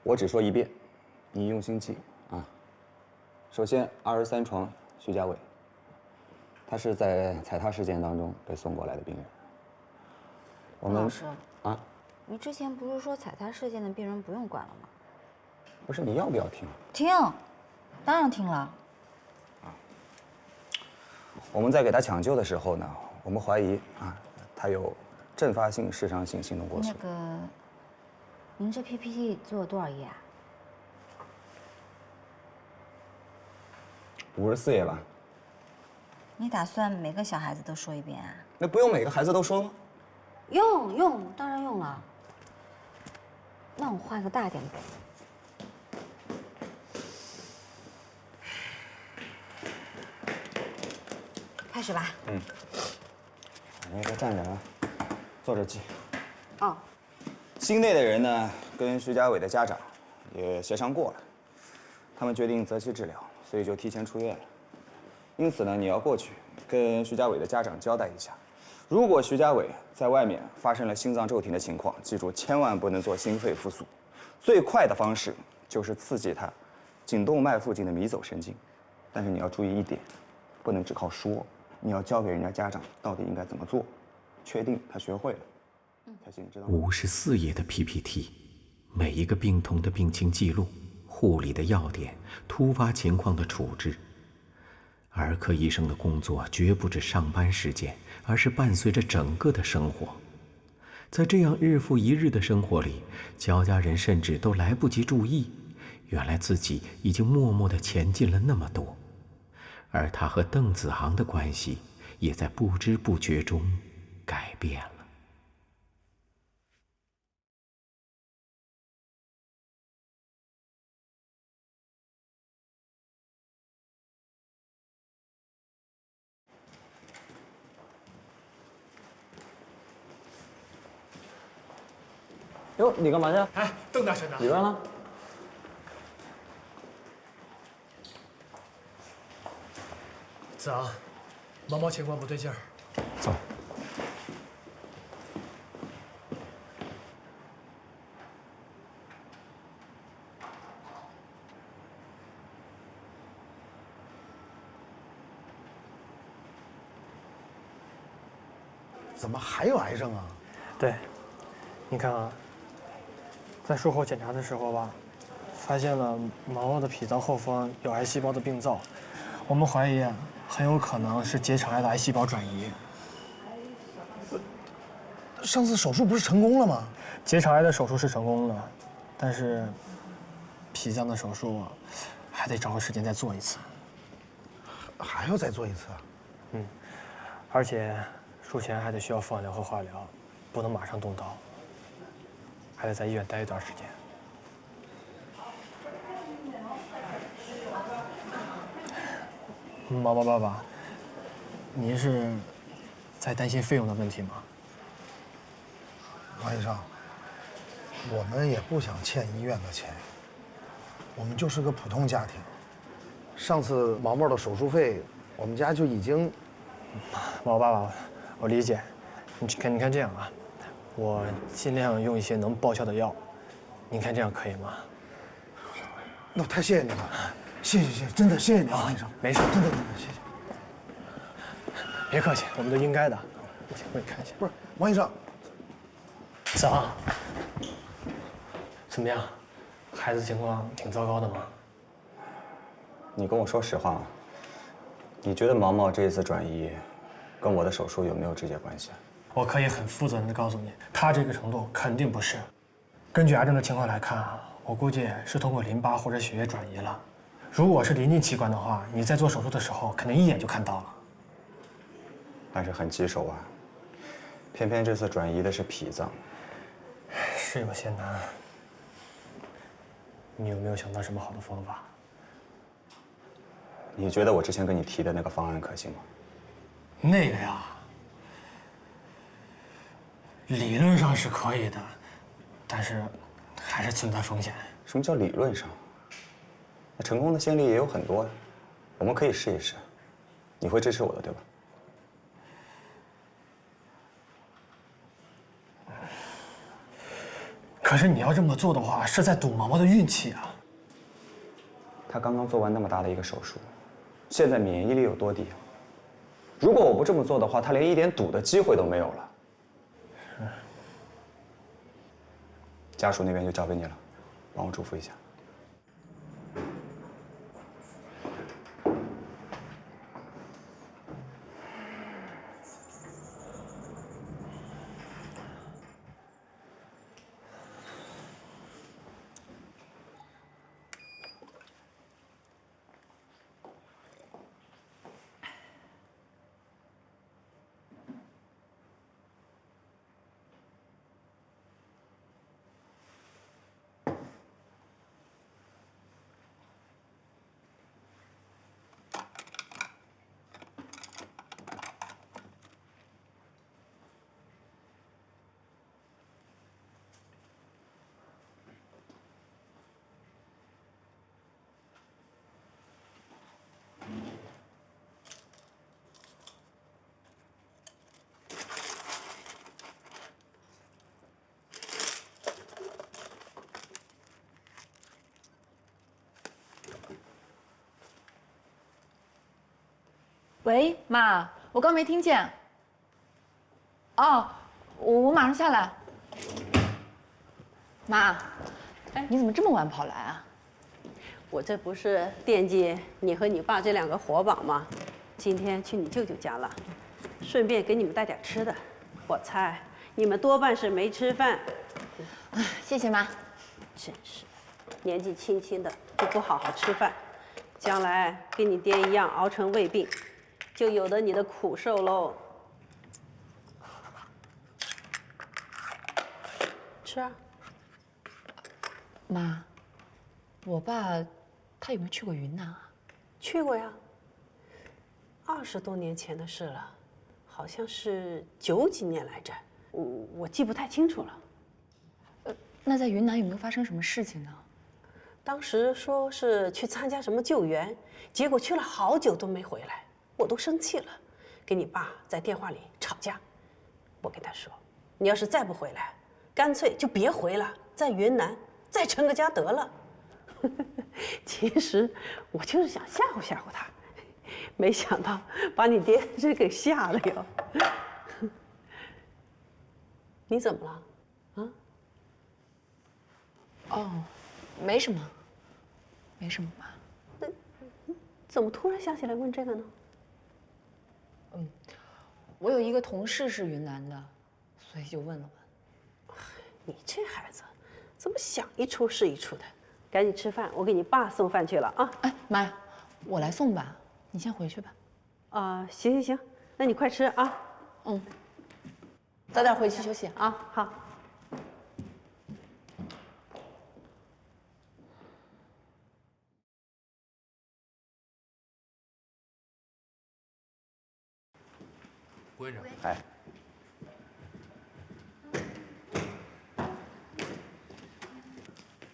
我只说一遍，你用心记啊。首先，23床徐家伟，他是在踩踏事件当中被送过来的病人。我们老师啊，你之前不是说踩踏事件的病人不用管了吗？不是，你要不要听？听，当然听了。我们在给他抢救的时候呢，我们怀疑啊，他有阵发性室伤性心动过速。那个，您这 PPT 做了多少页啊？54页吧。你打算每个小孩子都说一遍啊？那不用每个孩子都说吗？用，当然用了。那我换个大点的本子。开始吧。嗯。你都站着啊，坐着记。哦。心内的人呢，跟徐家伟的家长也协商过了，他们决定择期治疗，所以就提前出院了。因此呢，你要过去跟徐家伟的家长交代一下，如果徐家伟在外面发生了心脏骤停的情况，记住千万不能做心肺复苏，最快的方式就是刺激他颈动脉附近的迷走神经。但是你要注意一点，不能只靠说，你要教给人家家长到底应该怎么做，确定他学会了才行，知道吗？54页的 PPT， 每一个病童的病情记录、护理的要点、突发情况的处置。儿科医生的工作绝不止上班时间，而是伴随着整个的生活。在这样日复一日的生活里，焦家人甚至都来不及注意，原来自己已经默默地前进了那么多，而他和邓子航的关系也在不知不觉中改变了。哟，你干嘛去？哎，邓大神呢？里边呢？子昂，毛毛情况不对劲儿。走。怎么还有癌症啊？对，你看啊，在术后检查的时候吧，发现了毛毛的脾脏后方有癌细胞的病灶，我们怀疑很有可能是结肠癌的癌细胞转移。上次手术不是成功了吗？结肠癌的手术是成功了，但是脾脏的手术还得找个时间再做一次。还要再做一次？嗯，而且术前还得需要放疗和化疗，不能马上动刀，还得在医院待一段时间。毛毛爸爸，您是在担心费用的问题吗？王医生，我们也不想欠医院的钱，我们就是个普通家庭。上次毛毛的手术费，我们家就已经……毛爸爸，我理解。你看这样啊，我尽量用一些能报销的药，您看这样可以吗？那太谢谢你了，谢谢，真的谢谢你啊，王医生。没事，真的谢谢。别客气，我们都应该的。我先过去看一下。不是，王医生。子昂，怎么样？孩子情况挺糟糕的吗？你跟我说实话啊，你觉得毛毛这一次转移，跟我的手术有没有直接关系？我可以很负责任的告诉你，他这个程度肯定不是。根据癌症的情况来看啊，我估计是通过淋巴或者血液转移了。如果是临近器官的话，你在做手术的时候肯定一眼就看到了。但是很棘手啊，偏偏这次转移的是脾脏。是有些难，你有没有想到什么好的方法？你觉得我之前跟你提的那个方案可行吗？那个呀，理论上是可以的，但是还是存在风险。什么叫理论上？那成功的先例也有很多呀，我们可以试一试。你会支持我的，对吧？可是你要这么做的话，是在赌毛毛的运气啊。他刚刚做完那么大的一个手术，现在免疫力有多低啊？如果我不这么做的话，他连一点赌的机会都没有了。家属那边就交给你了，帮我嘱咐一下。喂，妈，我刚没听见。哦，我马上下来。妈，你怎么这么晚跑来啊？我这不是惦记你和你爸这两个活宝吗？今天去你舅舅家了，顺便给你们带点吃的。我猜你们多半是没吃饭。谢谢妈。真是，年纪轻轻的就不好好吃饭，将来跟你爹一样熬成胃病。就有了你的苦受喽。吃啊。妈，我爸他有没有去过云南啊？去过呀。20多年前的事了，好像是90几年来着，我记不太清楚了。那在云南有没有发生什么事情呢？当时说是去参加什么救援，结果去了好久都没回来。我都生气了，跟你爸在电话里吵架。我跟他说，你要是再不回来，干脆就别回了，在云南再成个家得了。其实我就是想吓唬吓唬他，没想到把你爹这给吓了哟。你怎么了？啊？哦，没什么。没什么嘛。怎么突然想起来问这个呢？我有一个同事是云南的，所以就问了问。你这孩子，怎么想一出是一出的？赶紧吃饭，我给你爸送饭去了啊！哎，妈呀，我来送吧，你先回去吧。行，那你快吃啊。早点回去休息啊。好。顾院长，哎，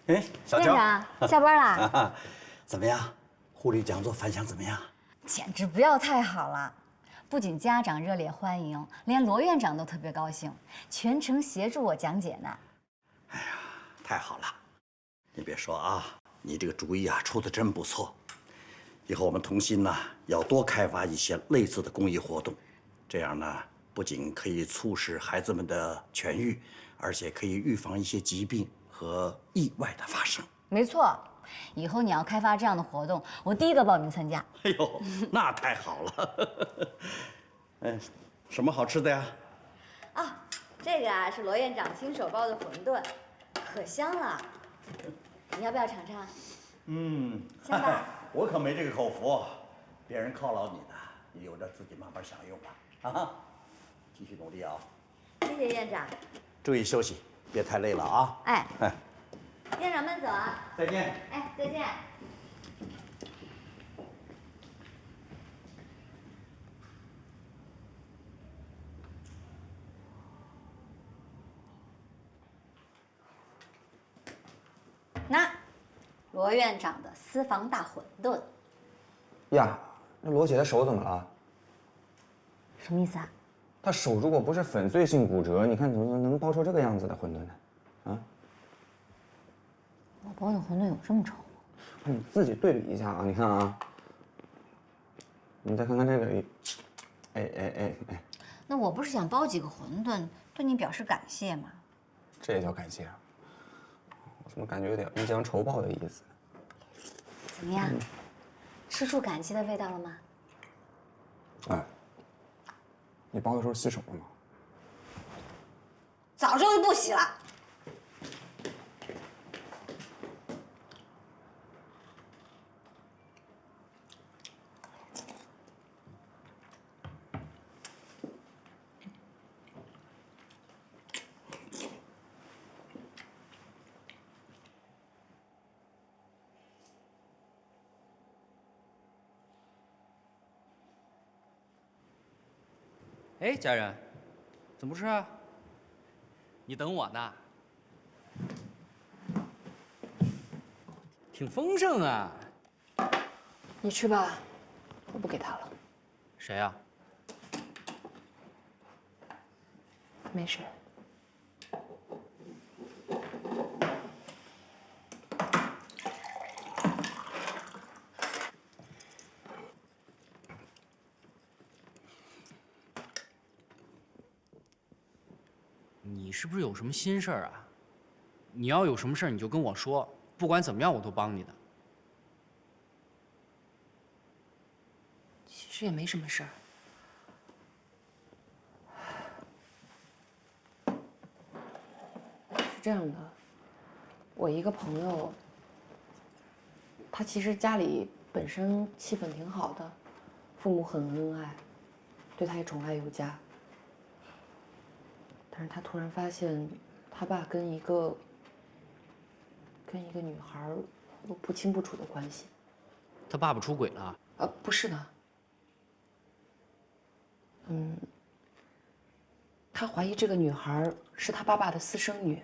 哎，小院娇，长下班啦？怎么样？护理讲座反响怎么样？简直不要太好了！不仅家长热烈欢迎，连罗院长都特别高兴，全程协助我讲解呢。太好了！你别说啊，你这个主意啊出的真不错。以后我们同心呢要多开发一些类似的公益活动，这样呢不仅可以促使孩子们的痊愈，而且可以预防一些疾病和意外的发生。没错，以后你要开发这样的活动，我第一个报名参加。哎呦，那太好了！哎，什么好吃的呀？啊，这个啊是罗院长亲手包的馄饨，可香了。你要不要尝尝？香吧？我可没这个口福，别人犒劳你的，你留着自己慢慢享用吧。啊，继续努力啊！谢谢院长。注意休息，别太累了啊！哎，哎，院长慢走啊！再见。哎，再见。那，罗院长的私房大馄饨。呀，那罗姐的手怎么了？什么意思啊？她手如果不是粉碎性骨折，你看怎么能包出这个样子的馄饨呢？啊？我包的馄饨有这么丑吗？你自己对比一下啊！你看啊，你再看看这个，哎，那我不是想包几个馄饨，对你表示感谢吗？这也叫感谢啊？我怎么感觉有点恩将仇报的意思？怎么样？吃出感激的味道了吗？哎，你包的时候洗手了吗？早就不洗了。哎，家人，怎么不吃啊？你等我呢。挺丰盛啊。你吃吧，我不给他了。谁呀？没事。你是不是有什么心事儿啊？你要有什么事儿你就跟我说，不管怎么样我都帮你的。其实也没什么事儿。是这样的，我一个朋友，他其实家里本身气氛挺好的，父母很恩爱，对他也宠爱有加。但是他突然发现，他爸跟一个女孩有不清不楚的关系。他爸爸出轨了？不是的。他怀疑这个女孩是他爸爸的私生女。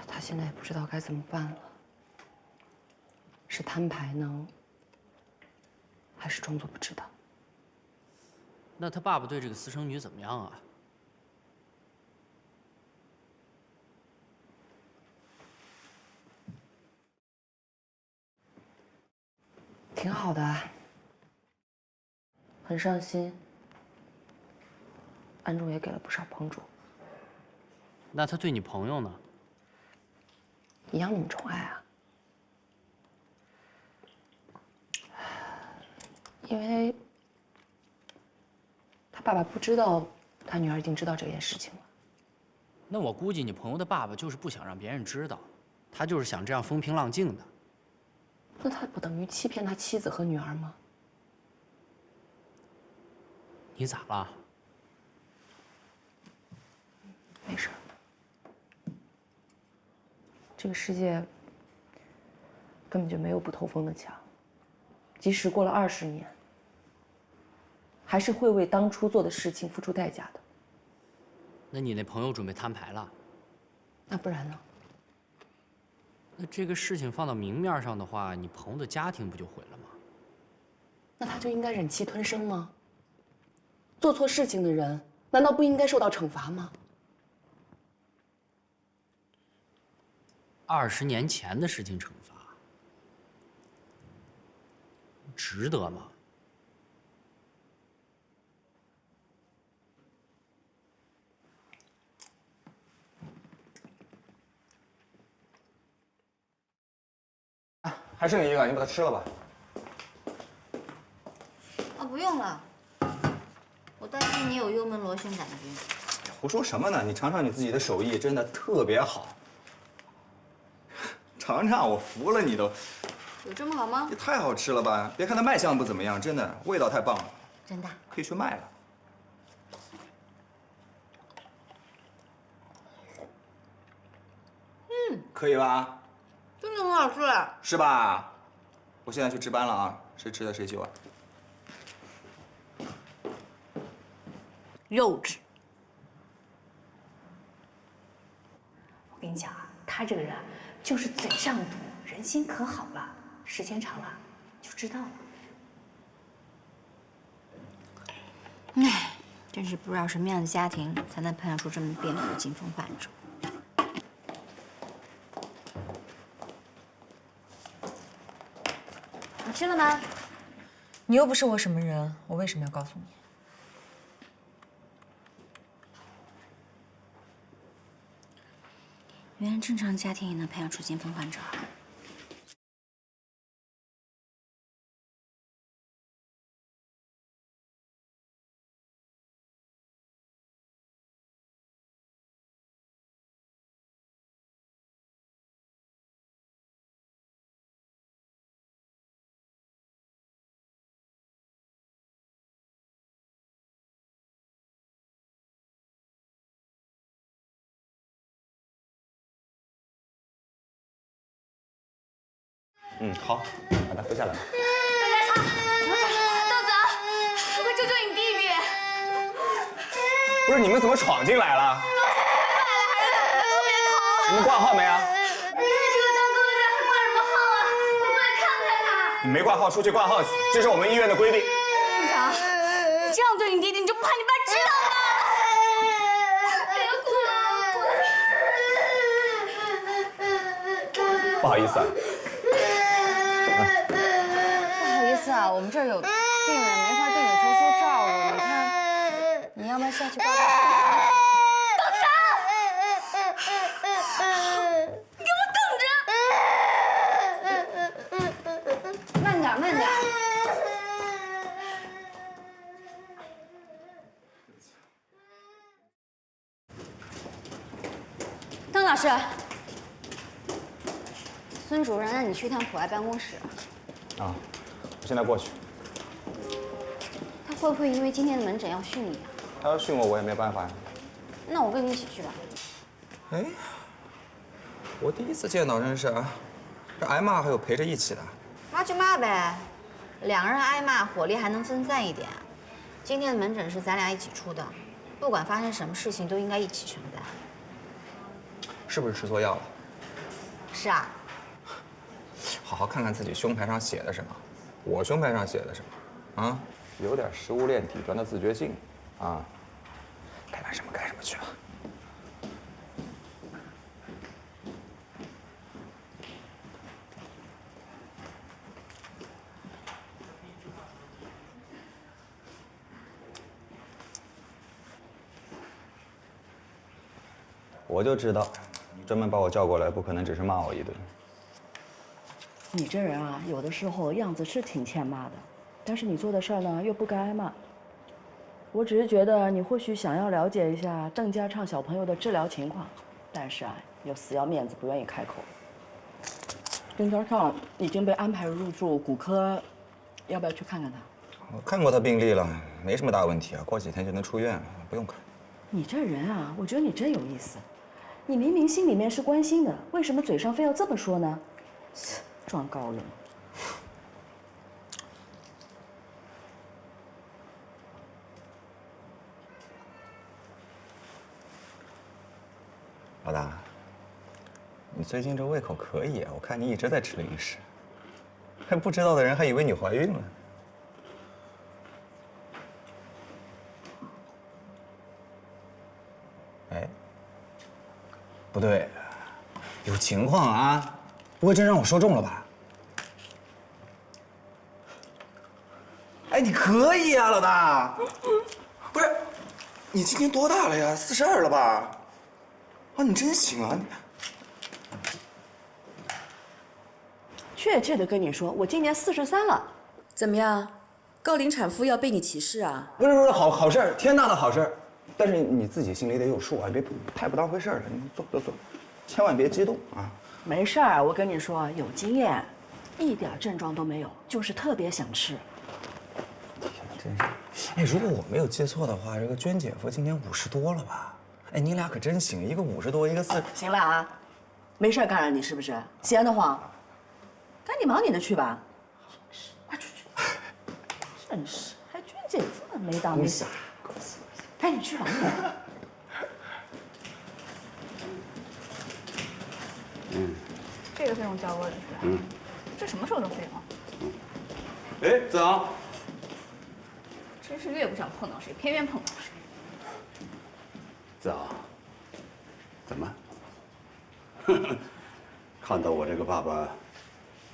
他现在也不知道该怎么办了。是摊牌呢，还是装作不知道？那他爸爸对这个私生女怎么样啊？挺好的啊，很上心，暗中也给了不少帮助。那他对你朋友呢？一样那么宠爱啊？因为他爸爸不知道他女儿已经知道这件事情了。那我估计你朋友的爸爸就是不想让别人知道，他就是想这样风平浪静的。那他不等于欺骗他妻子和女儿吗？你咋了？没事。这个世界根本就没有不透风的墙，即使过了20年，还是会为当初做的事情付出代价的。那你那朋友准备摊牌了？那不然呢？那这个事情放到明面上的话，你朋友的家庭不就毁了吗？那他就应该忍气吞声吗？做错事情的人，难道不应该受到惩罚吗？20年前的事情惩罚，值得吗？还剩一个，你把它吃了吧。哦，不用了。我担心你有幽门螺旋杆菌。胡说什么呢？你尝尝你自己的手艺，真的特别好。尝尝，我服了你都。有这么好吗？也太好吃了吧！别看它卖相不怎么样，真的味道太棒了。真的？可以去卖了。可以吧？真的很好吃。是吧？我现在去值班了啊，谁吃的谁去啊。幼稚。我跟你讲啊，他这个人啊，就是嘴上毒，人心可好了，时间长了就知道了。唉，真是不知道什么样的家庭才能培养出这么变态的惊风患者。你吃了吗？你又不是我什么人，我为什么要告诉你？原来正常家庭也能培养出惊风患者啊！好，把它喝下来吧。豆子，快救救你弟弟！不是你们怎么闯进来了？特别疼。你们挂号没啊？这个当哥哥家还挂什么号啊？我过来看看他。你没挂号，出去挂号去，这是我们医院的规定。队长，你这样对你弟弟，你就不怕你爸知道吗？别哭了。不好意思啊。不好意思啊，我们这儿有病人，没法对你抽出照顾。你看，你要不要下去挂个号？豆子，你给我等着！慢点，慢点。邓老师，孙主任让你去趟普爱办公室。啊，我现在过去。他会不会因为今天的门诊要训你啊？他要训我，我也没办法呀。那我跟你一起去吧。哎，我第一次见到真是啊，这挨骂还有陪着一起的。骂就骂呗，两个人挨骂，火力还能分散一点。今天的门诊是咱俩一起出的，不管发生什么事情都应该一起承担。是不是吃错药了？是啊。好好看看自己胸牌上写的什么，我胸牌上写的什么，啊，有点食物链底端的自觉性，啊，该干什么干什么去吧。我就知道，专门把我叫过来，不可能只是骂我一顿。你这人啊，有的时候样子是挺欠骂的，但是你做的事儿呢，又不该挨骂。我只是觉得你或许想要了解一下邓家畅小朋友的治疗情况，但是啊，又死要面子，不愿意开口。邓家畅已经被安排入住骨科，要不要去看看他？我看过他病历了，没什么大问题啊，过几天就能出院了，不用看。你这人啊，我觉得你真有意思。你明明心里面是关心的，为什么嘴上非要这么说呢？装高冷。老大，你最近这胃口可以啊，我看你一直在吃零食，还不知道的人还以为你怀孕了。哎，不对，有情况啊，不会真让我说中了吧？哎，你可以啊，老大。不是，你今年多大了呀？42了吧？啊，你真行啊！确切的跟你说，我今年43了。怎么样？高龄产妇要被你歧视啊？不是，好事儿，天大的好事儿。但是你自己心里得有数啊，别太不当回事儿了。你坐，千万别激动啊。没事儿，我跟你说，有经验，一点症状都没有，就是特别想吃。真是，哎，如果我没有记错的话，这个娟姐夫今年50多了吧？哎，你俩可真行，一个50多，一个40。行了啊，没事干扰你是不是？闲得慌，赶紧忙你的去吧。快出去！真是，还娟姐夫呢，没大没小。赶紧去吧。这个费用交过去。这什么时候的费用？哎，子昂，真是越不想碰到谁，偏偏碰到谁。子昂，怎么？看到我这个爸爸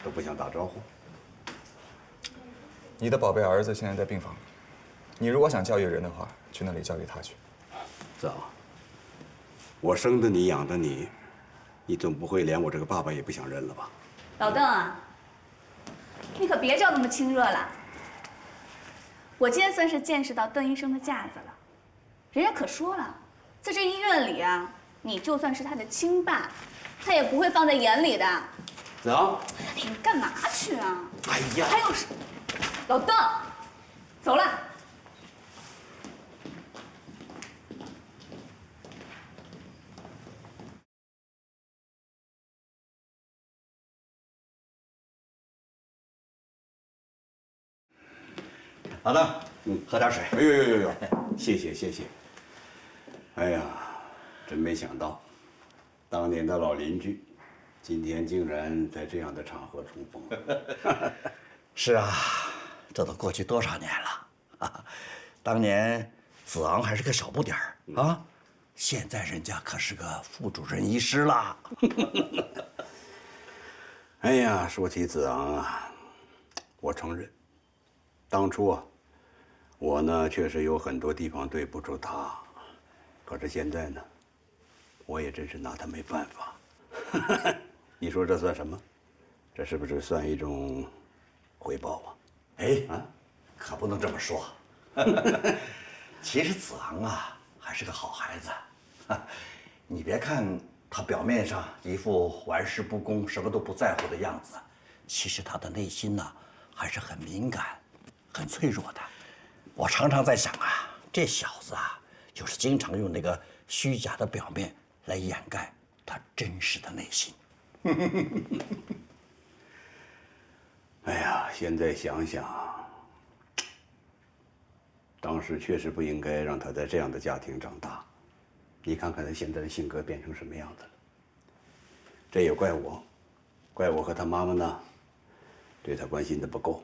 都不想打招呼？你的宝贝儿子现在在病房，你如果想教育人的话，去那里教育他去。子昂，我生的你，养的你，你总不会连我这个爸爸也不想认了吧？老邓啊，你可别叫那么亲热了。我今天算是见识到邓医生的架子了，人家可说了，在这医院里啊，你就算是他的亲爸，他也不会放在眼里的。子昂，你干嘛去啊？哎呀，还有老邓，走了。老邓，喝点水。哎呦，谢谢。哎呀，真没想到，当年的老邻居，今天竟然在这样的场合重逢。是啊，这都过去多少年了啊！当年子昂还是个小不点儿啊，现在人家可是个副主任医师了。哎呀，说起子昂啊，我承认，当初啊，我呢确实有很多地方对不住他，可是现在呢，我也真是拿他没办法。你说这算什么？这是不是算一种回报啊？哎，可不能这么说。其实子昂啊，还是个好孩子。你别看他表面上一副玩世不恭、什么都不在乎的样子，其实他的内心呢，还是很敏感、很脆弱的。我常常在想啊，这小子啊，就是经常用那个虚假的表面来掩盖他真实的内心。哎呀，现在想想，当时确实不应该让他在这样的家庭长大。你看看他现在的性格变成什么样子了。这也怪我，怪我和他妈妈呢，对他关心的不够。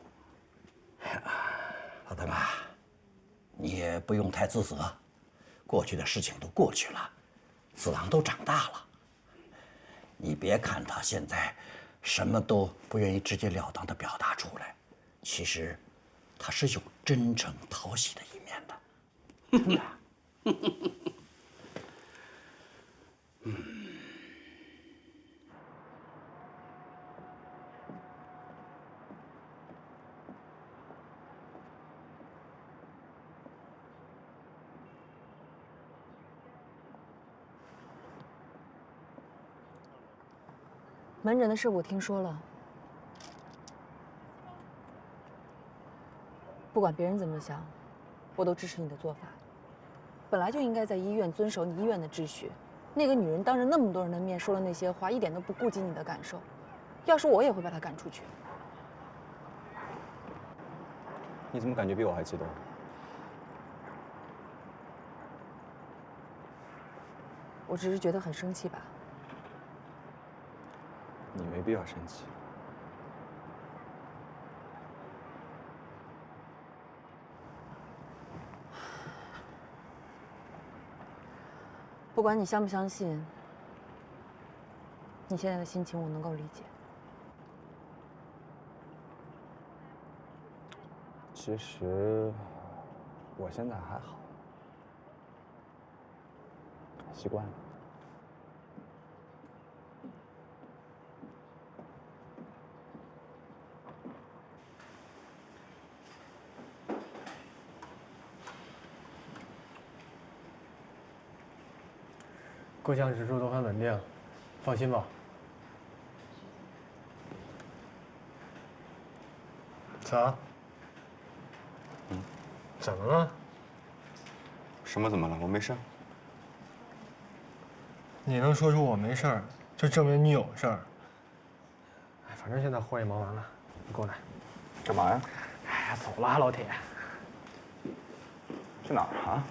老邓啊，你也不用太自责，过去的事情都过去了，子昂都长大了。你别看他现在什么都不愿意直截了当的表达出来，其实他是有真诚讨喜的一面的。门诊的事我听说了，不管别人怎么想，我都支持你的做法。本来就应该在医院遵守你医院的秩序。那个女人当着那么多人的面说了那些话，一点都不顾及你的感受。要是我也会把她赶出去。你怎么感觉比我还激动？我只是觉得很生气吧。你没必要生气。不管你相不相信，你现在的心情我能够理解。其实我现在还好，习惯了。各项指数都很稳定，放心吧。咋？怎么了？什么怎么了？我没事。你能说出我没事儿，就证明你有事儿。哎，反正现在活也忙完了，你过来。干嘛呀？哎呀，走了，老铁。去哪儿啊？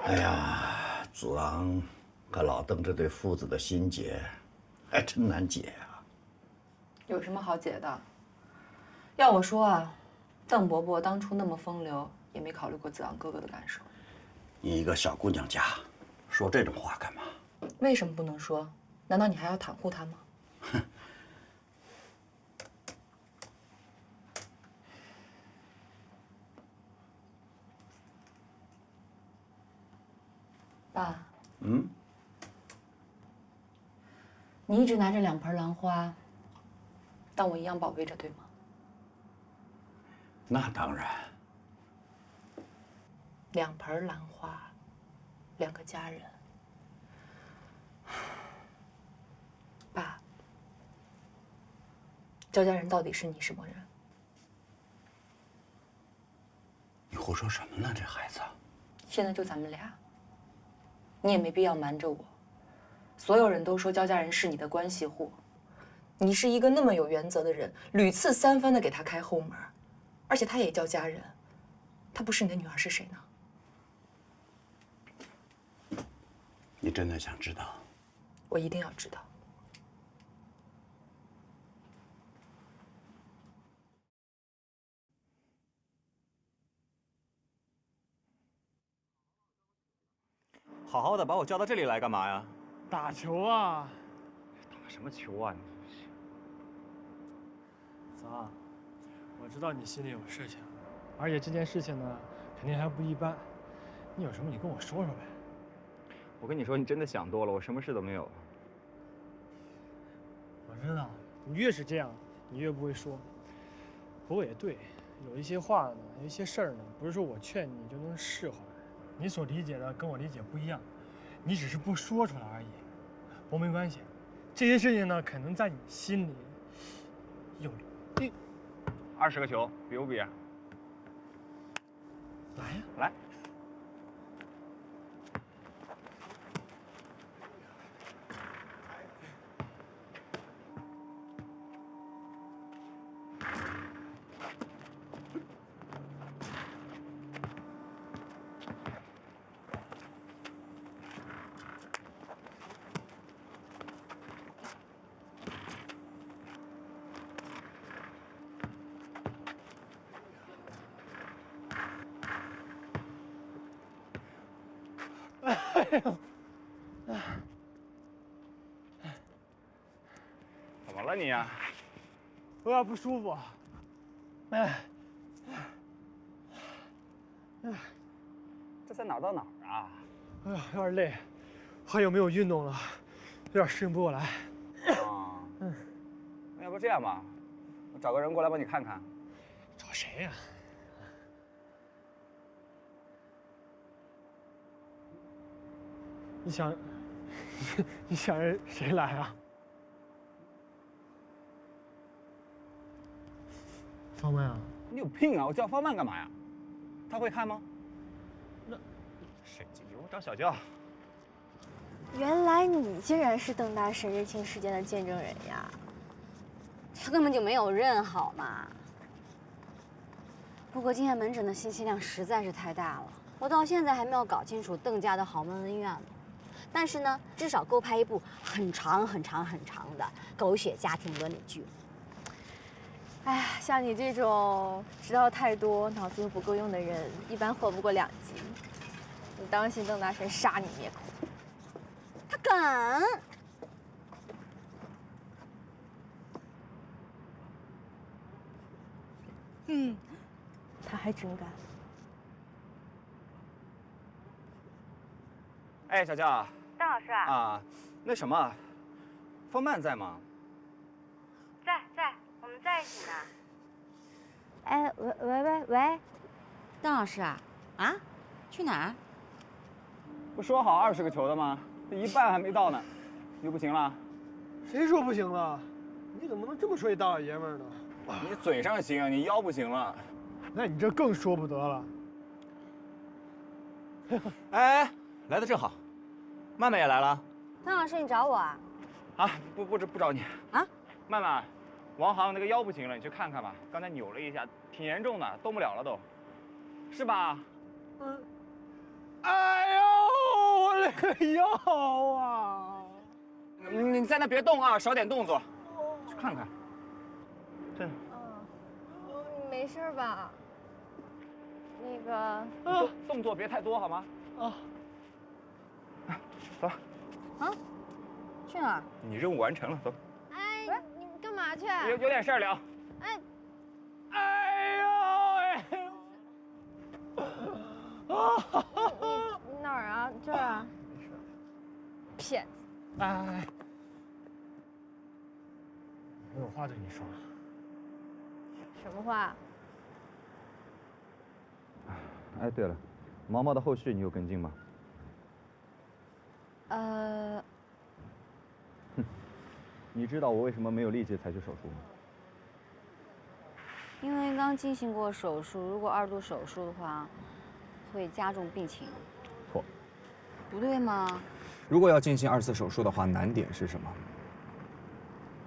哎呀，子昂和老邓这对父子的心结，还真难解啊。有什么好解的？要我说啊，邓伯伯当初那么风流，也没考虑过子昂哥哥的感受。你一个小姑娘家，说这种话干嘛？为什么不能说？难道你还要袒护他吗？爸，你一直拿着2盆兰花，当我一样宝贝着，对吗？那当然。 2盆兰花，2个家人。爸，焦家人到底是你什么人？你胡说什么呢？这孩子，现在就咱们俩，你也没必要瞒着我。所有人都说焦家人是你的关系户，你是一个那么有原则的人，屡次3番的给他开后门，而且他也叫家人，他不是你的女儿是谁呢？ 你真的想知道？我一定要知道。好好的把我叫到这里来干嘛呀？打球啊！打什么球啊你？子昂，我知道你心里有事情，而且这件事情呢，肯定还不一般。你有什么你跟我说说呗。 我跟你说，你真的想多了，我什么事都没有。我知道，你越是这样，你越不会说。不过也对，有一些话呢，有一些事儿呢，不是说我劝你就能释怀。你所理解的跟我理解不一样，你只是不说出来而已。不过没关系，这些事情呢，可能在你心里有20个球，比不比？来呀，来。 哎呦！怎么了你呀？有点不舒服。哎，这才哪儿到哪儿啊？哎呀，有点累，好久没有运动了，有点适应不过来。啊，那要不这样吧，我找个人过来帮你看看。找谁呀？你想让谁来啊？方曼啊？你有病啊！我叫方曼干嘛呀？他会看吗？那神经病！我找小娇。原来你竟然是邓大神认亲事件的见证人呀！他根本就没有认好嘛。不过今天门诊的信息量实在是太大了，我到现在还没有搞清楚邓家的豪门恩怨呢。但是呢，至少够拍一部很长的狗血家庭伦理剧。哎呀，像你这种知道太多、脑子又不够用的人，一般活不过2集。你当心邓大神杀你灭口。他敢！他还真敢。哎，小娇。邓老师啊，那什么，方曼在吗？在，我们在一起呢。哎，喂，邓老师啊，去哪儿？不说好20个球的吗？这一半还没到呢，又不行了？谁说不行了？你怎么能这么说一大老爷们儿呢？你嘴上行，你腰不行了。那你这更说不得了。哎，来的正好，曼曼也来了。邓老师，你找我啊？啊，不找你啊。曼曼，王航那个腰不行了，你去看看吧。刚才扭了一下，挺严重的，动不了了都，是吧？哎呦，我这个腰啊！你在那别动啊，少点动作，去看看。真的。你没事吧？那个动作别太多好吗？啊。走。啊？去哪儿？你任务完成了，走。哎，你干嘛去？有点事儿聊。哎呦！你哪儿啊？这儿啊？没事。骗子！哎，我有话对你说。什么话？哎，对了，毛毛的后续你有跟进吗？你知道我为什么没有立即采取手术吗？因为刚进行过手术，如果2度手术的话，会加重病情。错。不对吗？如果要进行2次手术的话，难点是什么？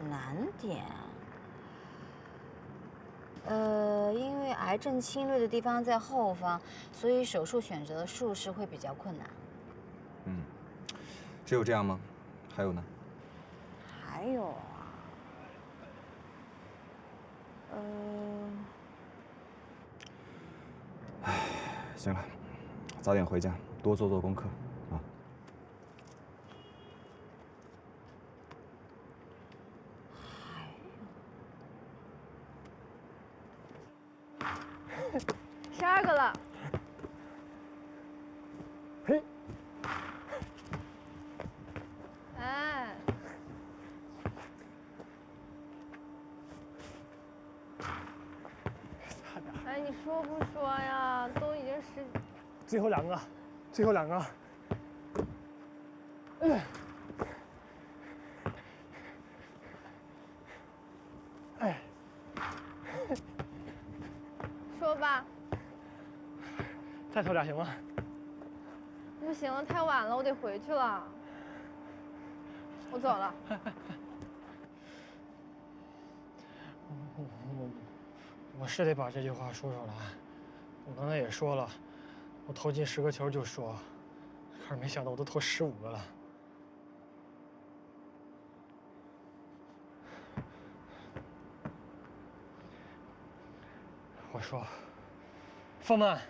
难点？因为癌症侵略的地方在后方，所以手术选择的术式会比较困难。只有这样吗？还有呢？还有啊，行了，早点回家，多做功课啊。12个了。嘿。哎。哎，你说不说呀？都已经最后2个，最后2个。哎。说吧。再投俩行吗？不行了，太晚了，我得回去了。我走了。我是得把这句话说出来。我刚才也说了，我投进10个球就说，可是没想到我都投15个了。我说，方曼。